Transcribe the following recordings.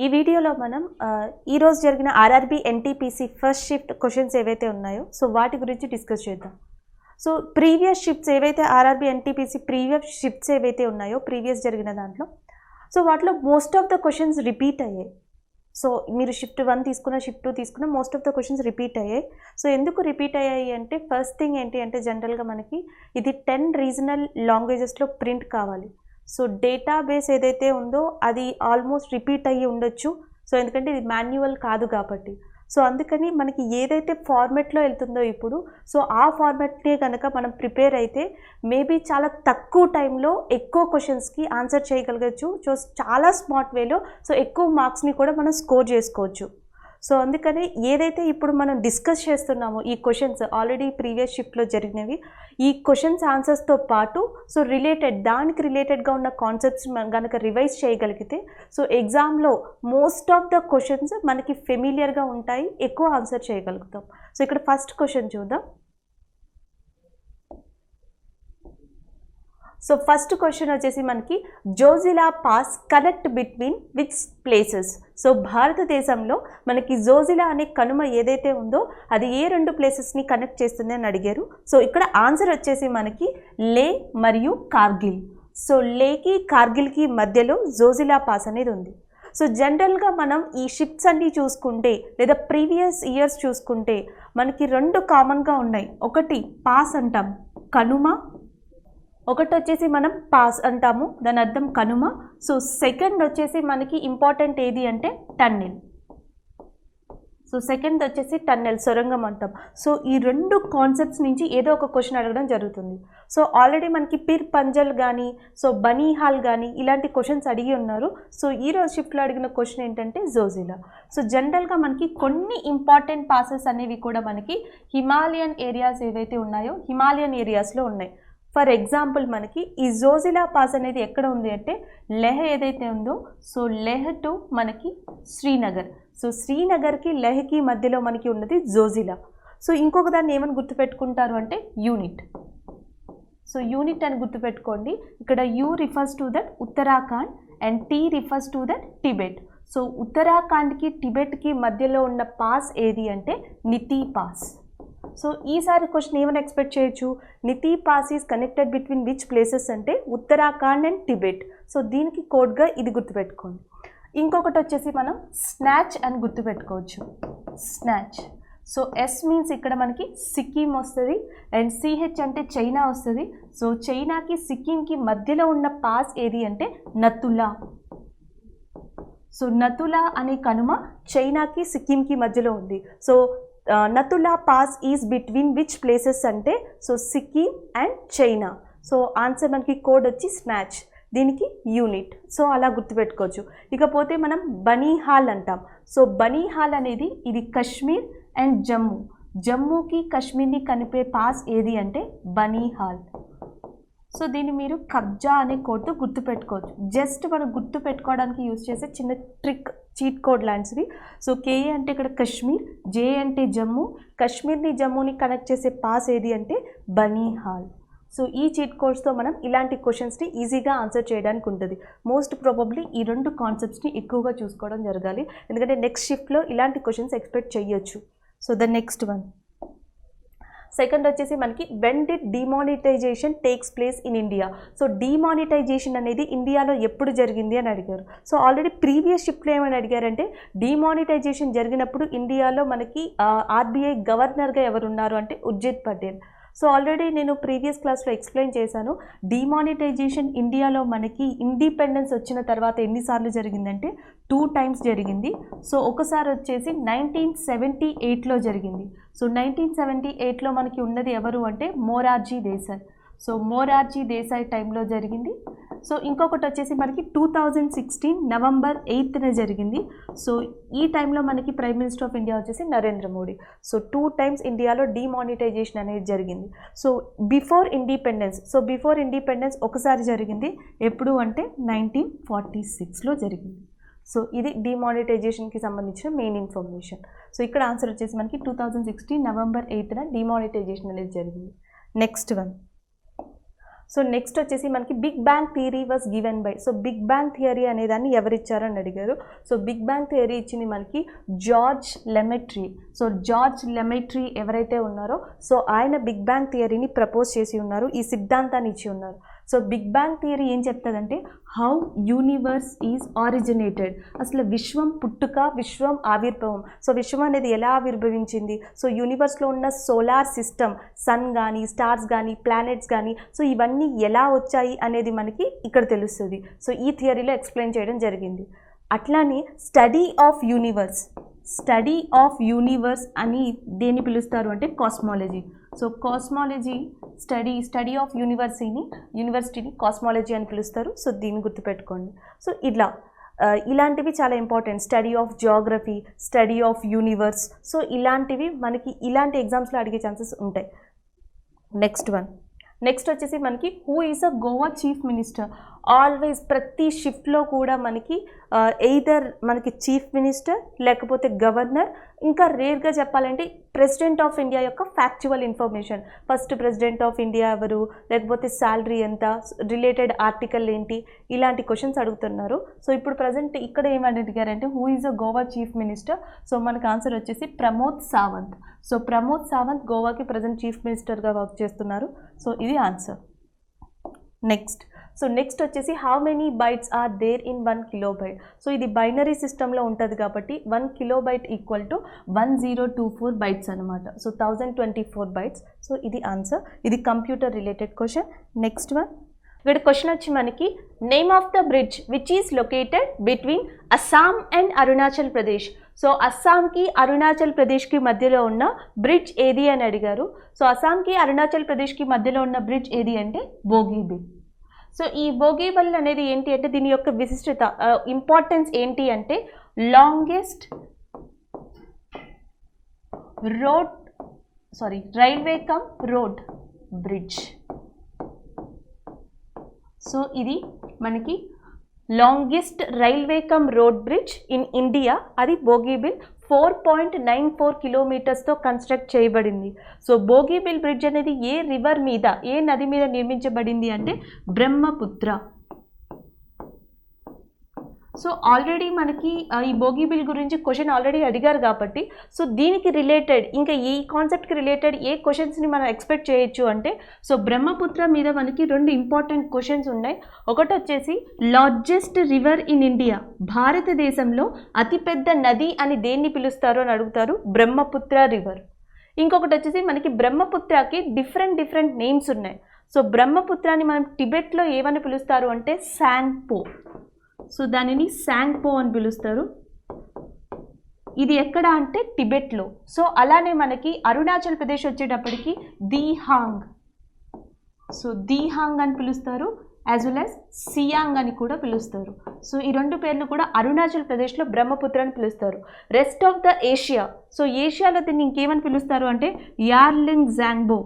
ఈ వీడియోలో మనం ఈరోజు జరిగిన RRB NTPC first shift questions ఏవైతే ఉన్నాయో సో వాటి గురించి డిస్కస్ చేద్దాం. సో ప్రీవియస్ షిఫ్ట్స్ ఏవైతే ఆర్ఆర్బీ ఎన్టీపీసీ ప్రీవియస్ షిఫ్ట్స్ ఏవైతే ఉన్నాయో ప్రీవియస్ జరిగిన దాంట్లో సో వాటిలో most of the questions repeat అయ్యాయి. సో మీరు షిఫ్ట్ 1 తీసుకున్న షిఫ్ట్ 2 తీసుకున్న most of the questions repeat అయ్యాయి. సో ఎందుకు రిపీట్ అయ్యాయి అంటే ఫస్ట్ థింగ్ ఏంటి అంటే జనరల్గా మనకి ఇది 10 రీజనల్ లాంగ్వేజెస్లో ప్రింట్ కావాలి. సో డేటాబేస్ ఏదైతే ఉందో అది ఆల్మోస్ట్ రిపీట్ అయ్యి ఉండొచ్చు. సో ఎందుకంటే ఇది మాన్యువల్ కాదు కాబట్టి. సో అందుకని మనకి ఏదైతే ఫార్మెట్లో వెళ్తుందో ఇప్పుడు సో ఆ ఫార్మెట్నే కనుక మనం ప్రిపేర్ అయితే మేబీ చాలా తక్కువ టైంలో ఎక్కువ క్వశ్చన్స్కి ఆన్సర్ చేయగలగచ్చు. సో చాలా స్మార్ట్ వేలో సో ఎక్కువ మార్క్స్ని కూడా మనం స్కోర్ చేసుకోవచ్చు. సో అందుకని ఏదైతే ఇప్పుడు మనం డిస్కస్ చేస్తున్నామో ఈ క్వశ్చన్స్ ఆల్రెడీ ప్రీవియస్ షిఫ్ట్లో జరిగినవి ఈ క్వశ్చన్స్ ఆన్సర్స్తో పాటు సో దానికి రిలేటెడ్గా ఉన్న కాన్సెప్ట్స్ కనుక రివైజ్ చేయగలిగితే సో ఎగ్జామ్లో మోస్ట్ ఆఫ్ ద క్వశ్చన్స్ మనకి ఫెమిలియర్గా ఉంటాయి, ఎక్కువ ఆన్సర్ చేయగలుగుతాం. సో ఇక్కడ ఫస్ట్ క్వశ్చన్ చూద్దాం. సో ఫస్ట్ క్వశ్చన్ వచ్చేసి మనకి Zojila pass connect between which places. So భారతదేశంలో మనకి జోజిలా అనే కనుమ ఏదైతే ఉందో అది ఏ 2 ప్లేసెస్ని కనెక్ట్ చేస్తుంది అని అడిగారు. సో ఇక్కడ ఆన్సర్ వచ్చేసి మనకి లే మరియు కార్గిల్. సో లేకి కార్గిల్కి మధ్యలో జోజిలా పాస్ అనేది ఉంది. సో జనరల్గా మనం ఈ షిఫ్ట్స్ అన్నీ చూసుకుంటే లేదా ప్రీవియస్ ఇయర్స్ చూసుకుంటే మనకి 2 కామన్గా ఉన్నాయి. ఒకటి పాస్ అంటాం కనుమ, ఒకటి వచ్చేసి మనం పాస్ అంటాము దాని అర్థం కనుమ. సో సెకండ్ వచ్చేసి మనకి ఇంపార్టెంట్ ఏది అంటే టన్నెల్. సో సెకండ్ వచ్చేసి టన్నెల్ సొరంగం అంటాం. సో ఈ 2 కాన్సెప్ట్స్ నుంచి ఏదో ఒక క్వశ్చన్ అడగడం జరుగుతుంది. సో ఆల్రెడీ మనకి పిర్ పంజల్ కానీ సో బనీహాల్ కానీ ఇలాంటి క్వశ్చన్స్ అడిగి ఉన్నారు. సో ఈరోజు షిఫ్ట్లో అడిగిన క్వశ్చన్ ఏంటంటే జోజిలా. సో జనరల్గా మనకి కొన్ని ఇంపార్టెంట్ పాసెస్ అనేవి కూడా మనకి హిమాలయన్ ఏరియాస్ ఏవైతే ఉన్నాయో హిమాలయన్ ఏరియాస్లో ఉన్నాయి. ఫర్ ఎగ్జాంపుల్ మనకి ఈ జోజిలా పాస్ అనేది ఎక్కడ ఉంది అంటే లెహ్ ఏదైతే ఉందో సో లెహ్ టు మనకి శ్రీనగర్. సో శ్రీనగర్కి లెహ్కి మధ్యలో మనకి ఉన్నది జోజిలా. సో ఇంకొక దాన్ని ఏమని గుర్తుపెట్టుకుంటారు అంటే యూనిట్. సో యూనిట్ అని గుర్తుపెట్టుకోండి. ఇక్కడ U refers to that Uttarakhand and T refers to that Tibet. So ఉత్తరాఖండ్కి టిబెట్కి మధ్యలో ఉన్న పాస్ ఏది అంటే నితి పాస్. సో ఈసారి క్వశ్చన్ ఏమైనా ఎక్స్పెక్ట్ చేయొచ్చు, Niti pass is connected between which places అంటే ఉత్తరాఖండ్ అండ్ టిబెట్. సో దీనికి కోడ్గా ఇది గుర్తుపెట్టుకోండి. ఇంకొకటి వచ్చేసి మనం స్నాచ్ అని గుర్తుపెట్టుకోవచ్చు. స్నాచ్. సో ఎస్ మీన్స్ ఇక్కడ మనకి సిక్కిం వస్తుంది అండ్ సిహెచ్ అంటే చైనా వస్తుంది. సో చైనాకి సిక్కింకి మధ్యలో ఉన్న పాస్ ఏది అంటే నతులా. సో నతులా అనే కనుమ చైనాకి సిక్కింకి మధ్యలో ఉంది. So Nathula pass is between which places అంటే so Sikkim and China. So answer మనకి కోడ్ వచ్చి స్నాచ్, దీనికి యూనిట్. సో అలా గుర్తుపెట్టుకోవచ్చు. ఇకపోతే మనం బనీహాల్ అంటాం. సో బనీహాల్ అనేది ఇది కశ్మీర్ అండ్ జమ్మూకి కాశ్మీర్ని కలిపే పాస్ ఏది అంటే బనీహాల్. సో దీన్ని మీరు కబ్జా అనే కోడ్తో గుర్తుపెట్టుకోవచ్చు. జస్ట్ మనం గుర్తుపెట్టుకోవడానికి యూజ్ చేసే చిన్న ట్రిక్, చీట్ కోడ్ లాంటిది. సో కేఏ అంటే ఇక్కడ కశ్మీర్, జే అంటే జమ్మూ, కాశ్మీర్ని జమ్మూని కనెక్ట్ చేసే పాస్ ఏది అంటే బనీహాల్. సో ఈ చీట్ కోడ్స్తో మనం ఇలాంటి క్వశ్చన్స్ని ఈజీగా ఆన్సర్ చేయడానికి ఉంటుంది. మోస్ట్ ప్రాబబ్లీ ఈ 2 కాన్సెప్ట్స్ని ఎక్కువగా చూసుకోవడం జరగాలి, ఎందుకంటే నెక్స్ట్ షిఫ్ట్లో ఇలాంటి క్వశ్చన్స్ ఎక్స్పెక్ట్ చేయొచ్చు. So the next one second వచ్చేసి మనకి when did demonetization takes place in India. So demonetization అనేది ఇండియాలో ఎప్పుడు జరిగింది అని అడిగారు. సో ఆల్రెడీ ప్రీవియస్ షిఫ్ట్లో ఏమని అడిగారంటే డిమానిటైజేషన్ జరిగినప్పుడు ఇండియాలో మనకి ఆర్బీఐ గవర్నర్గా ఎవరున్నారు అంటే ఉర్జిత్ పటేల్. సో ఆల్రెడీ నేను ప్రీవియస్ క్లాస్లో ఎక్స్ప్లెయిన్ చేశాను. డిమానిటైజేషన్ ఇండియాలో మనకి ఇండిపెండెన్స్ వచ్చిన తర్వాత ఎన్నిసార్లు జరిగిందంటే 2 టైమ్స్ జరిగింది. సో ఒకసారి వచ్చేసి 1978లో జరిగింది. సో 1978లో మనకి ఉన్నది ఎవరు అంటే మొరార్జీ దేశాయ్. సో మొరార్జీ దేశాయ్ టైంలో జరిగింది. సో ఇంకొకటి వచ్చేసి మనకి 2016 నవంబర్ 8న జరిగింది. సో ఈ టైంలో మనకి ప్రైమ్ మినిస్టర్ ఆఫ్ ఇండియా వచ్చేసి నరేంద్ర మోడీ. సో 2 టైమ్స్ ఇండియాలో డిమానిటైజేషన్ అనేది జరిగింది. సో బిఫోర్ ఇండిపెండెన్స్ ఒకసారి జరిగింది. ఎప్పుడు అంటే 1946లో జరిగింది. సో ఇది డిమానిటైజేషన్కి సంబంధించిన మెయిన్ ఇన్ఫర్మేషన్. సో ఇక్కడ ఆన్సర్ వచ్చేసి మనకి 2016 నవంబర్ 8న డిమానిటైజేషన్ అనేది జరిగింది. నెక్స్ట్ వన్ సో నెక్స్ట్ వచ్చేసి మనకి big bang theory was given by. So big bang theory అనే దాన్ని ఎవరిచ్చారు అని అడిగారు. సో బిగ్ బ్యాంగ్ థియరీ ఇచ్చింది మనకి George Lemaître. So George Lemaître ఎవరైతే ఉన్నారో సో ఆయన బిగ్ బ్యాంగ్ థియరీని ప్రపోజ్ చేసి ఉన్నారు, ఈ సిద్ధాంతాన్ని ఇచ్చి ఉన్నారు. సో బిగ్ బ్యాంగ్ థియరీ ఏం చెప్తుందంటే హౌ యూనివర్స్ ఈజ్ ఆరిజినేటెడ్, అసలు విశ్వం పుట్టుక, విశ్వం ఆవిర్భావం. సో విశ్వం అనేది ఎలా ఆవిర్భవించింది, సో యూనివర్స్లో ఉన్న సోలార్ సిస్టమ్, సన్ కానీ స్టార్స్ కానీ ప్లానెట్స్ కానీ సో ఇవన్నీ ఎలా వచ్చాయి అనేది మనకి ఇక్కడ తెలుస్తుంది. సో ఈ థియరీలో ఎక్స్ప్లెయిన్ చేయడం జరిగింది. అట్లానే స్టడీ ఆఫ్ యూనివర్స్ అని దేన్ని పిలుస్తారు అంటే cosmology. So cosmology study of యూనివర్సిటీని కాస్మాలజీ అని పిలుస్తారు. సో దీన్ని గుర్తుపెట్టుకోండి. సో ఇలాంటివి చాలా important. Study of Geography, study of universe, so ఇలాంటివి మనకి ఇలాంటి ఎగ్జామ్స్లో అడిగే ఛాన్సెస్ ఉంటాయి. నెక్స్ట్ వచ్చేసి మనకి who is a Goa chief minister. Always ప్రతి షిఫ్ట్లో కూడా మనకి ఎయిదర్ మనకి చీఫ్ మినిస్టర్ లేకపోతే గవర్నర్, ఇంకా రేర్గా చెప్పాలంటే ప్రెసిడెంట్ ఆఫ్ ఇండియా యొక్క factual information, first president of India ఎవరు, లేకపోతే శాలరీ ఎంత, రిలేటెడ్ ఆర్టికల్ ఏంటి, ఇలాంటి క్వశ్చన్స్ అడుగుతున్నారు. సో ఇప్పుడు ప్రజెంట్ ఇక్కడ ఏమని అడిగారంటే who is a Goa chief minister. So మనకు ఆన్సర్ వచ్చేసి ప్రమోద్ సావంత్. సో ప్రమోద్ సావంత్ గోవాకి ప్రజెంట్ చీఫ్ మినిస్టర్గా వర్క్ చేస్తున్నారు. సో ఇది ఆన్సర్. నెక్స్ట్ వచ్చేసి how many bytes are there in 1 kilobyte. So ఇది బైనరీ సిస్టంలో ఉంటుంది కాబట్టి 1 కిలోబైట్ ఈక్వల్ టు 1024 బైట్స్ అనమాట. So 1024 bytes. సో ఇది ఆన్సర్. ఇది computer related question. Next one, ఇక్కడ క్వశ్చన్ వచ్చి మనకి name of the bridge which is located between Assam and Arunachal Pradesh. So అస్సాంకి అరుణాచల్ ప్రదేశ్కి మధ్యలో ఉన్న బ్రిడ్జ్ ఏది అని అడిగారు. సో అస్సాంకి అరుణాచల్ ప్రదేశ్కి మధ్యలో ఉన్న బ్రిడ్జ్ ఏది అంటే బోగీబిల్. సో ఈ బోగీబిల్ అనేది ఏంటి అంటే దీని యొక్క విశిష్టత, ఇంపార్టెన్స్ ఏంటి అంటే longest railway cum road bridge. So ఇది మనకి longest railway cum road bridge in India, అది బోగీబిల్. 4.94 కిలోమీటర్స్తో కన్స్ట్రక్ట్ చేయబడింది. సో బోగీబిల్ బ్రిడ్జ్ అనేది ఏ రివర్ మీద, ఏ నది మీద నిర్మించబడింది అంటే బ్రహ్మపుత్ర. సో ఆల్రెడీ మనకి ఈ బోగీబిల్ గురించి క్వశ్చన్ ఆల్రెడీ అడిగారు కాబట్టి సో దీనికి రిలేటెడ్ ఇంకా ఈ కాన్సెప్ట్కి రిలేటెడ్ ఏ క్వశ్చన్స్ని మనం ఎక్స్పెక్ట్ చేయొచ్చు అంటే సో బ్రహ్మపుత్ర మీద మనకి 2 ఇంపార్టెంట్ క్వశ్చన్స్ ఉన్నాయి. ఒకటి వచ్చేసి లార్జెస్ట్ రివర్ ఇన్ ఇండియా, భారతదేశంలో అతిపెద్ద నది అని దేన్ని పిలుస్తారు అని అడుగుతారు, బ్రహ్మపుత్ర రివర్. ఇంకొకటి వచ్చేసి మనకి బ్రహ్మపుత్రకి డిఫరెంట్ నేమ్స్ ఉన్నాయి. సో బ్రహ్మపుత్రాన్ని మనం టిబెట్లో ఏమని పిలుస్తారు అంటే సాంగ్పో. సో దానిని సాంగ్పో అని పిలుస్తారు. ఇది ఎక్కడ అంటే టిబెట్లో. సో అలానే మనకి అరుణాచల్ ప్రదేశ్ వచ్చేటప్పటికి దీహాంగ్. సో దీహాంగ్ అని పిలుస్తారు, యాజ్ వెల్ యాజ్ సియాంగ్ అని కూడా పిలుస్తారు. సో ఈ 2 పేర్లు కూడా అరుణాచల్ ప్రదేశ్లో బ్రహ్మపుత్ర అని పిలుస్తారు. Rest of the Asia, so ఏషియాలో దీన్ని ఇంకేమని పిలుస్తారు అంటే యార్లింగ్ జాంగ్బో.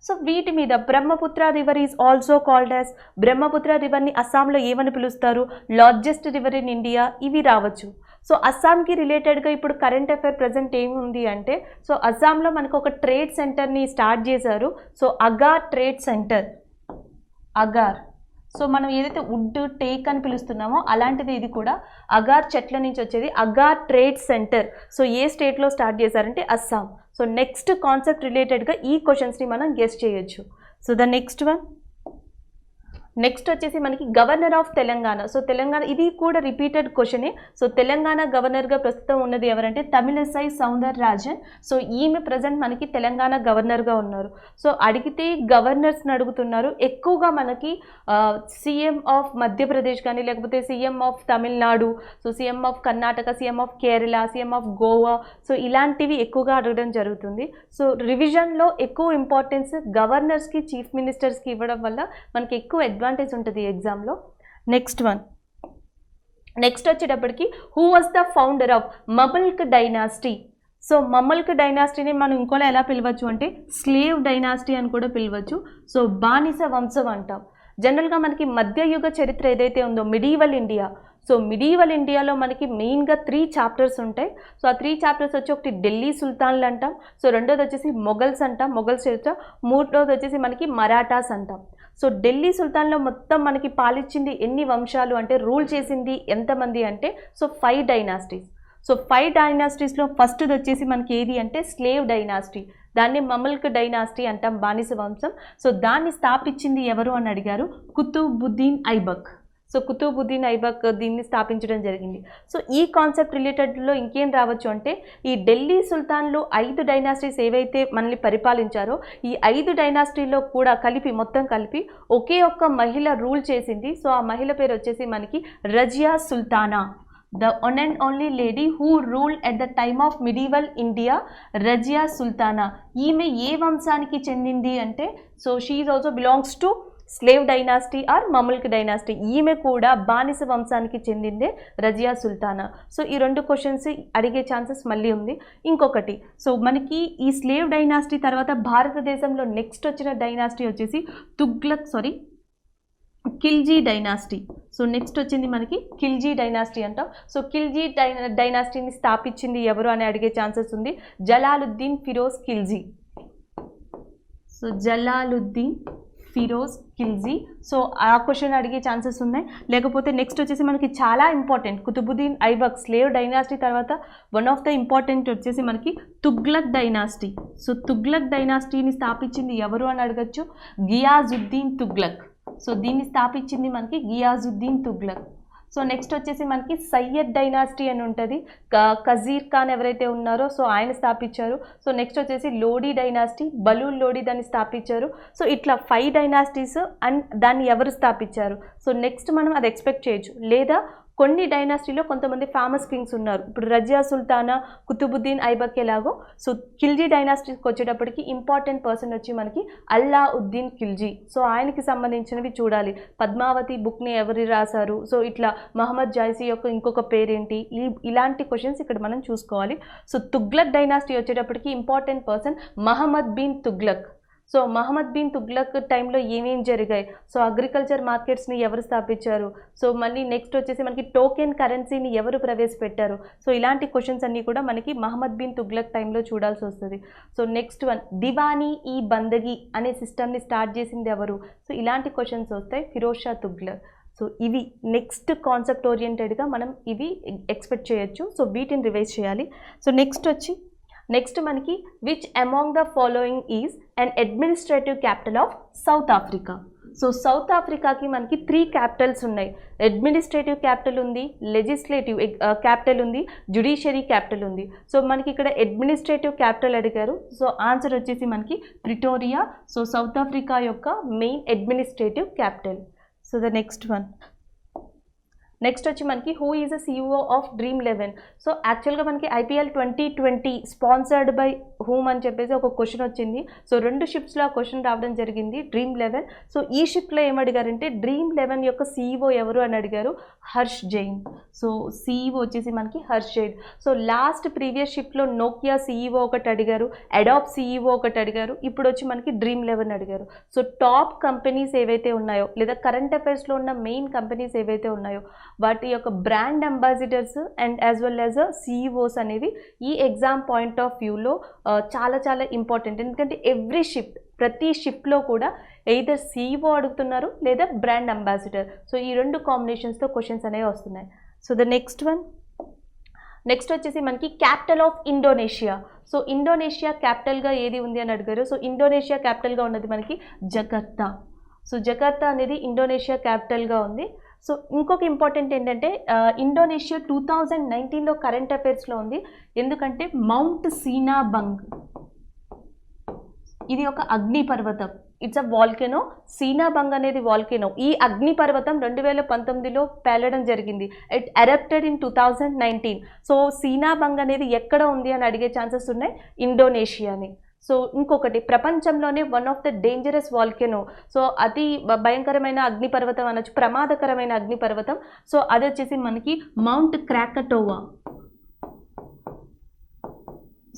సో వీటి మీద Brahmaputra river is also called as, Brahmaputra రివర్ని అస్సాంలో ఏమని పిలుస్తారు, లార్జెస్ట్ రివర్ ఇన్ ఇండియా, ఇవి రావచ్చు. సో అస్సాంకి రిలేటెడ్గా ఇప్పుడు కరెంట్ అఫైర్ ప్రజెంట్ ఏముంది అంటే సో అస్సాంలో మనకు ఒక ట్రేడ్ సెంటర్ని స్టార్ట్ చేశారు. So agar trade centre, agar. So మనం ఏదైతే వుడ్ టేక్ అని పిలుస్తున్నామో అలాంటిది ఇది కూడా అగార్ చెట్ల నుంచి వచ్చేది, అగార్ ట్రేడ్ సెంటర్. సో ఏ స్టేట్లో స్టార్ట్ చేశారంటే అస్సాం. సో నెక్స్ట్ కాన్సెప్ట్ రిలేటెడ్గా ఈ క్వశ్చన్స్ని మనం గెస్ చేయొచ్చు. సో ద నెక్స్ట్ వచ్చేసి మనకి governor of Telangana. So Telangana, ఇది కూడా రిపీటెడ్ క్వశ్చనే. సో తెలంగాణ గవర్నర్గా ప్రస్తుతం ఉన్నది ఎవరంటే తమిళసై సౌందరరాజన్. సో ఈమె ప్రజెంట్ మనకి తెలంగాణ గవర్నర్గా ఉన్నారు. సో అడిగితే గవర్నర్స్ని అడుగుతున్నారు ఎక్కువగా. మనకి సీఎం ఆఫ్ మధ్యప్రదేశ్ కానీ లేకపోతే CM of Tamil Nadu, so CM of Karnataka, CM of Kerala, CM of Goa, so ఇలాంటివి ఎక్కువగా అడగడం జరుగుతుంది. సో రివిజన్లో ఎక్కువ ఇంపార్టెన్స్ గవర్నర్స్కి, చీఫ్ మినిస్టర్స్కి ఇవ్వడం వల్ల మనకి ఎక్కువ అడ్వాంటేజ్ ఉంటుంది ఎగ్జామ్లో. నెక్స్ట్ వచ్చేటప్పటికి who was the founder of Mamluk dynasty. So Mamluk డైనాసిటీని మనం ఇంకోలా ఎలా పిలవచ్చు అంటే స్లేవ్ డైనాసిటీ అని కూడా పిలవచ్చు. సో బానిస వంశం అంటాం. జనరల్గా మనకి మధ్యయుగ చరిత్ర ఏదైతే ఉందో మిడీవల్ ఇండియా, సో మిడీవల్ ఇండియాలో మనకి మెయిన్గా 3 చాప్టర్స్ ఉంటాయి. సో ఆ 3 చాప్టర్స్ వచ్చి ఒకటి ఢిల్లీ సుల్తాన్లు అంటాం, సో రెండోది వచ్చేసి మొఘల్స్ అంటాం, మొఘల్స్ చరిత్ర, మూడోది వచ్చేసి మనకి మరాఠాస్ అంటాం. సో ఢిల్లీ సుల్తాన్లో మొత్తం మనకి పాలించింది ఎన్ని వంశాలు అంటే, రూల్ చేసింది ఎంతమంది అంటే, సో 5 డైనాసిటీస్. సో 5 డైనాసిటీస్లో ఫస్ట్ది వచ్చేసి మనకి ఏది అంటే స్లేవ్ డైనాసిటీ, దాన్ని మమల్క్ డైనాసిటీ అంటాం, బానిస వంశం. సో దాన్ని స్థాపించింది ఎవరు అని అడిగారు, కుతుబుద్దీన్ ఐబక్. సో కుతుబుద్దీన్ ఐబక్ దీన్ని స్థాపించడం జరిగింది. సో ఈ కాన్సెప్ట్ రిలేటెడ్లో ఇంకేం రావచ్చు అంటే, ఈ ఢిల్లీ సుల్తాన్లు 5 డైనాసిటీస్ ఏవైతే మనల్ని పరిపాలించారో ఈ 5 డైనాసిటీలో కూడా మొత్తం కలిపి ఒకే ఒక్క మహిళ రూల్ చేసింది. సో ఆ మహిళ పేరు వచ్చేసి మనకి Razia Sultana, the one and only lady who ruled at the time of medieval India, Razia Sultana. ఈమె ఏ వంశానికి చెందింది అంటే, so she is also belongs to slave dynasty or Mamluk dynasty. ఈమె కూడా బానిస వంశానికి చెందిందే రజియా సుల్తానా. సో ఈ 2 క్వశ్చన్స్ అడిగే ఛాన్సెస్ మళ్ళీ ఉంది. ఇంకొకటి, సో మనకి ఈ స్లేవ్ డైనాసిటీ తర్వాత భారతదేశంలో నెక్స్ట్ వచ్చిన డైనాసిటీ వచ్చేసి ఖిల్జీ డైనాసిటీ. సో నెక్స్ట్ వచ్చింది మనకి ఖిల్జీ డైనాసిటీ అంటాం. సో ఖిల్జీ డైనాసిటీని స్థాపించింది ఎవరు అని అడిగే ఛాన్సెస్ ఉంది, జలాలుద్దీన్ ఫిరోజ్ ఖిల్జీ. సో జలాలుద్దీన్ ఫిరోజ్ ఖిల్జీ. సో ఆ క్వశ్చన్ అడిగే ఛాన్సెస్ ఉన్నాయి. లేకపోతే నెక్స్ట్ వచ్చేసి మనకి చాలా important, Qutbuddin Aibak slave dynasty తర్వాత వన్ ఆఫ్ ద ఇంపార్టెంట్ వచ్చేసి మనకి తుగ్లక్ డైనాసిటీ. సో తుగ్లక్ డైనాసిటీని స్థాపించింది ఎవరు అని అడగచ్చు, గియాజుద్దీన్ తుగ్లక్. సో దీన్ని స్థాపించింది మనకి గియాజుద్దీన్ తుగ్లక్. సో నెక్స్ట్ వచ్చేసి మనకి సయ్యద్ డైనాసిటీ అని ఉంటుంది, ఖజీర్ ఖాన్ ఎవరైతే ఉన్నారో సో ఆయన స్థాపించారు. సో నెక్స్ట్ వచ్చేసి లోడీ డైనాసిటీ, బలూల్ లోడీ దాన్ని స్థాపించారు. సో ఇట్లా 5 డైనాసిటీస్ అండ్ దాన్ని ఎవరు స్థాపించారు. సో నెక్స్ట్ మనం అది ఎక్స్పెక్ట్ చేయొచ్చు. లేదా కొన్ని డైనాసిటీలో కొంతమంది ఫేమస్ కింగ్స్ ఉన్నారు, ఇప్పుడు రజియా సుల్తానా, కుతుబుద్దీన్ ఐబక్ ఎలాగో. సో ఖిల్జీ డైనాసిటీకి వచ్చేటప్పటికి ఇంపార్టెంట్ పర్సన్ వచ్చి మనకి అల్లావుద్దీన్ ఖిల్జీ. సో ఆయనకి సంబంధించినవి చూడాలి, పద్మావతి బుక్ని ఎవరు రాశారు, సో ఇట్లా మహమ్మద్ జాయిసీ యొక్క ఇంకొక పేరేంటి, ఇలాంటి క్వశ్చన్స్ ఇక్కడ మనం చూసుకోవాలి. సో తుగ్లక్ డైనాసిటీ వచ్చేటప్పటికి important person Muhammad bin Tughlaq. So Muhammad bin Tughlaq టైంలో ఏమేం జరిగాయి, సో అగ్రికల్చర్ మార్కెట్స్ని ఎవరు స్థాపించారు, సో మళ్ళీ నెక్స్ట్ వచ్చేసి మనకి టోకెన్ కరెన్సీని ఎవరు ప్రవేశపెట్టారు. సో ఇలాంటి క్వశ్చన్స్ అన్నీ కూడా మనకి మహమ్మద్ బిన్ తుగ్లక్ టైంలో చూడాల్సి వస్తుంది. సో నెక్స్ట్ వన్, దివానీ ఈ బందగీ అనే సిస్టమ్ని స్టార్ట్ చేసింది ఎవరు. సో ఇలాంటి క్వశ్చన్స్ వస్తాయి, ఫిరోజ్ షా తుగ్లక్. సో ఇవి నెక్స్ట్ కాన్సెప్ట్ ఓరియంటెడ్గా మనం ఇవి ఎక్స్పెక్ట్ చేయొచ్చు. సో వీటిని రివైజ్ చేయాలి. సో నెక్స్ట్ మనకి which among the following is an administrative capital of South Africa. So South ఆఫ్రికాకి మనకి 3 క్యాపిటల్స్ ఉన్నాయి, అడ్మినిస్ట్రేటివ్ క్యాపిటల్ ఉంది, లెజిస్లేటివ్ క్యాపిటల్ ఉంది, జ్యుడిషియరీ క్యాపిటల్ ఉంది. సో మనకి ఇక్కడ అడ్మినిస్ట్రేటివ్ క్యాపిటల్ అడిగారు. సో ఆన్సర్ వచ్చేసి మనకి ప్రిటోరియా. సో సౌత్ ఆఫ్రికా యొక్క main administrative capital. So the next వచ్చి మనకి who is a CEO of Dream11. So యాక్చువల్గా మనకి IPL 2020 స్పాన్సర్డ్ బై హూమ్ అని చెప్పేసి ఒక క్వశ్చన్ వచ్చింది. సో 2 షిప్స్లో ఆ క్వశ్చన్ రావడం జరిగింది, Dream11. సో ఈ షిప్లో ఏమడిగారంటే Dream11 యొక్క CEO ఎవరు అని అడిగారు, హర్ష్ జైన్. సో CEO వచ్చేసి మనకి Harsh Jain. So last previous షిప్లో నోకియా CEO ఒకటి అడిగారు, అడాప్ CEO ఒకటి అడిగారు, ఇప్పుడు వచ్చి మనకి Dream11 అడిగారు. సో టాప్ కంపెనీస్ ఏవైతే ఉన్నాయో లేదా కరెంట్ అఫైర్స్లో ఉన్న మెయిన్ కంపెనీస్ ఏవైతే ఉన్నాయో వాటి యొక్క brand ambassadors and as well as CEOs అనేవి ఈ ఎగ్జామ్ పాయింట్ ఆఫ్ వ్యూలో చాలా చాలా ఇంపార్టెంట్. ఎందుకంటే ప్రతి షిప్లో కూడా ఎయిదర్ CEO అడుగుతున్నారు లేదా బ్రాండ్ అంబాసిడర్. సో ఈ 2 కాంబినేషన్స్తో క్వశ్చన్స్ అనేవి వస్తున్నాయి. సో ద నెక్స్ట్ వచ్చేసి మనకి capital of Indonesia. So Indonesia క్యాపిటల్గా ఏది ఉంది అని అడిగారు. సో ఇండోనేషియా క్యాపిటల్గా ఉన్నది మనకి జకర్తా. సో జకర్తా అనేది ఇండోనేషియా క్యాపిటల్గా ఉంది. సో ఇంకొక ఇంపార్టెంట్ ఏంటంటే ఇండోనేషియా 2019లో కరెంట్ అఫైర్స్లో ఉంది. ఎందుకంటే మౌంట్ సీనాబంగ్ ఇది ఒక అగ్ని పర్వతం, ఇట్స్ అ వాల్కెనో. సీనాబంగ్ అనేది వాల్కెనో. ఈ అగ్ని పర్వతం 2019లో పేలడం జరిగింది. It erupted in 2019. సో సీనాబంగ్ అనేది ఎక్కడ ఉంది అని అడిగే ఛాన్సెస్ ఉన్నాయి, ఇండోనేషియాని. సో ఇంకొకటి, ప్రపంచంలోనే one of the dangerous volcano, so అతి భయంకరమైన అగ్నిపర్వతం అనొచ్చు, ప్రమాదకరమైన అగ్నిపర్వతం. సో అది వచ్చేసి మనకి మౌంట్ క్రాకటోవా.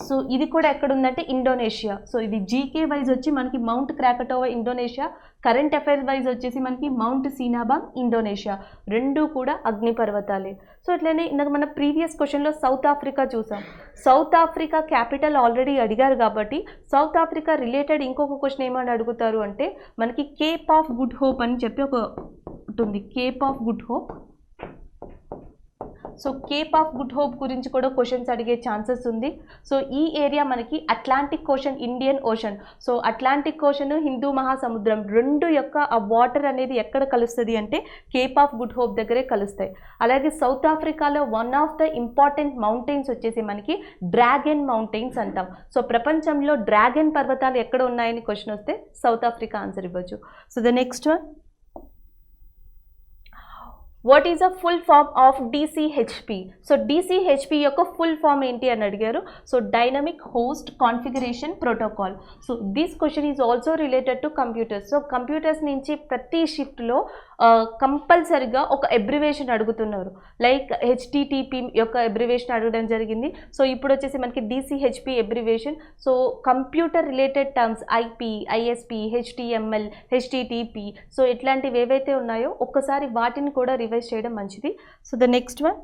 సో ఇది కూడా ఎక్కడ ఉందంటే ఇండోనేషియా. సో ఇది జీకే వైజ్ వచ్చి మనకి mount క్రాకటోవా Indonesia, current affairs wise వచ్చేసి మనకి మౌంట్ సీనాబామ్ ఇండోనేషియా. రెండు కూడా అగ్నిపర్వతాలే. సో ఇట్లనే ఇందాక మన ప్రీవియస్ క్వశ్చన్లో సౌత్ ఆఫ్రికా చూసాం. సౌత్ ఆఫ్రికా క్యాపిటల్ ఆల్రెడీ అడిగారు కాబట్టి సౌత్ ఆఫ్రికా రిలేటెడ్ ఇంకొక క్వశ్చన్ ఏమని అడుగుతారు అంటే మనకి కేప్ ఆఫ్ గుడ్ హోప్ అని చెప్పి ఒక ఉంటుంది, Cape of good hope. So Cape of good hope గురించి కూడా క్వశ్చన్స్ అడిగే ఛాన్సెస్ ఉంది. సో ఈ ఏరియా మనకి Atlantic ocean, Indian ocean. So Atlantic ocean, Hindu మహాసముద్రం రెండు యొక్క ఆ వాటర్ అనేది ఎక్కడ కలుస్తుంది అంటే కేప్ ఆఫ్ గుడ్ హోప్ దగ్గరే కలుస్తాయి. అలాగే సౌత్ ఆఫ్రికాలో one of the important mountains వచ్చేసి మనకి డ్రాగన్ మౌంటైన్స్ అంటాం. సో ప్రపంచంలో డ్రాగన్ పర్వతాలు ఎక్కడ ఉన్నాయని క్వశ్చన్ వస్తే సౌత్ ఆఫ్రికా ఆన్సర్ ఇవ్వచ్చు. So the next one, what is a full form of DCHP? So DCHP యొక్క ఫుల్ ఫామ్ ఏంటి అని అడిగారు. So dynamic host configuration protocol. So this question is also related to computers. సో computers నుంచి ప్రతి షిఫ్ట్లో కంపల్సరిగా ఒక అబ్రివేషన్ అడుగుతున్నారు. లైక్ HTTP యొక్క అబ్రివేషన్ అడగడం జరిగింది. సో ఇప్పుడు వచ్చేసి మనకి DCHP abbreviation. So computer related terms IP, ISP, HTML, HTTP, so ఇట్లాంటివి ఏవైతే ఉన్నాయో ఒక్కసారి వాటిని కూడా రివైజ్ చేయడం మంచిది. So the next one,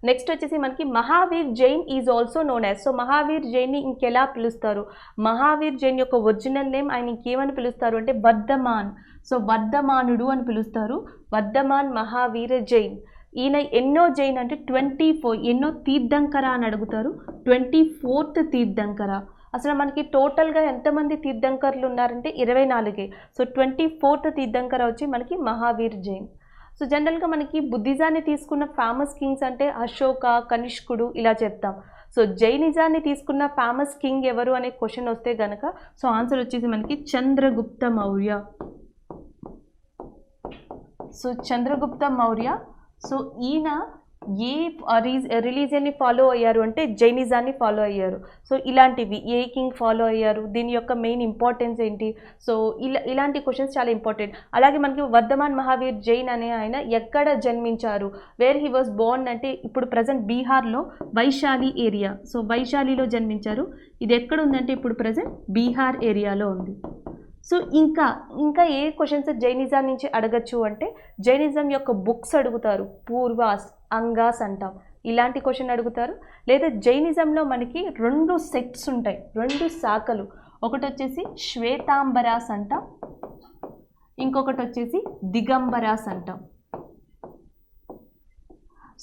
next వచ్చేసి మనకి Mahavir Jain is also known as. So Mahavir జైన్ని ఇంకెలా పిలుస్తారు? మహావీర్ జైన్ యొక్క ఒరిజినల్ నేమ్ ఆయన ఇంకేమని పిలుస్తారు అంటే వర్ధమాన్. సో వర్ధమానుడు అని పిలుస్తారు. వర్ధమాన్ మహావీర జైన్. ఈయన ఎన్నో జైన్ అంటే 24, ఎన్నో తీర్థంకర అని అడుగుతారు. 24th తీర్థంకర. అసలు మనకి టోటల్గా ఎంతమంది తీర్థంకర్లు ఉన్నారంటే 24. సో 24th తీర్థంకర వచ్చి మనకి మహావీర్ జైన్. సో జనరల్గా మనకి బుద్ధిజాన్ని తీసుకున్న ఫేమస్ కింగ్స్ అంటే అశోక, కనిష్కుడు ఇలా చెప్తాం. సో జైనిజాన్ని తీసుకున్న ఫేమస్ కింగ్ ఎవరు అనే క్వశ్చన్ వస్తే కనుక సో ఆన్సర్ వచ్చేసి మనకి చంద్రగుప్త మౌర్య. సో చంద్రగుప్త మౌర్య. సో ఈయన ఏ రిలీజియన్ని ఫాలో అయ్యారు అంటే జైనిజాన్ని ఫాలో అయ్యారు. సో ఇలాంటివి ఏ కింగ్ ఫాలో అయ్యారు, దీని యొక్క మెయిన్ ఇంపార్టెన్స్ ఏంటి, సో ఇలాంటి క్వశ్చన్స్ చాలా ఇంపార్టెంట్. అలాగే మనకి వర్ధమాన్ మహావీర్ జైన్ అనే ఆయన ఎక్కడ జన్మించారు, వేర్ హీ వాజ్ బోర్న్ అంటే ఇప్పుడు ప్రజెంట్ బీహార్లో వైశాలి ఏరియా. సో వైశాలిలో జన్మించారు. ఇది ఎక్కడ ఉందంటే ఇప్పుడు ప్రజెంట్ బీహార్ ఏరియాలో ఉంది. సో ఇంకా ఏ క్వశ్చన్స్ జైనిజం నుంచి అడగచ్చు అంటే జైనిజం యొక్క బుక్స్ అడుగుతారు. పూర్వాస్, అంగాస్ అంటాం, ఇలాంటి క్వశ్చన్ అడుగుతారు. లేదా జైనిజంలో మనకి 2 సెక్ట్స్ ఉంటాయి, 2 శాఖలు. ఒకటి వచ్చేసి శ్వేతాంబరాస్ అంటాం, ఇంకొకటి వచ్చేసి దిగంబరాస్ అంటాం.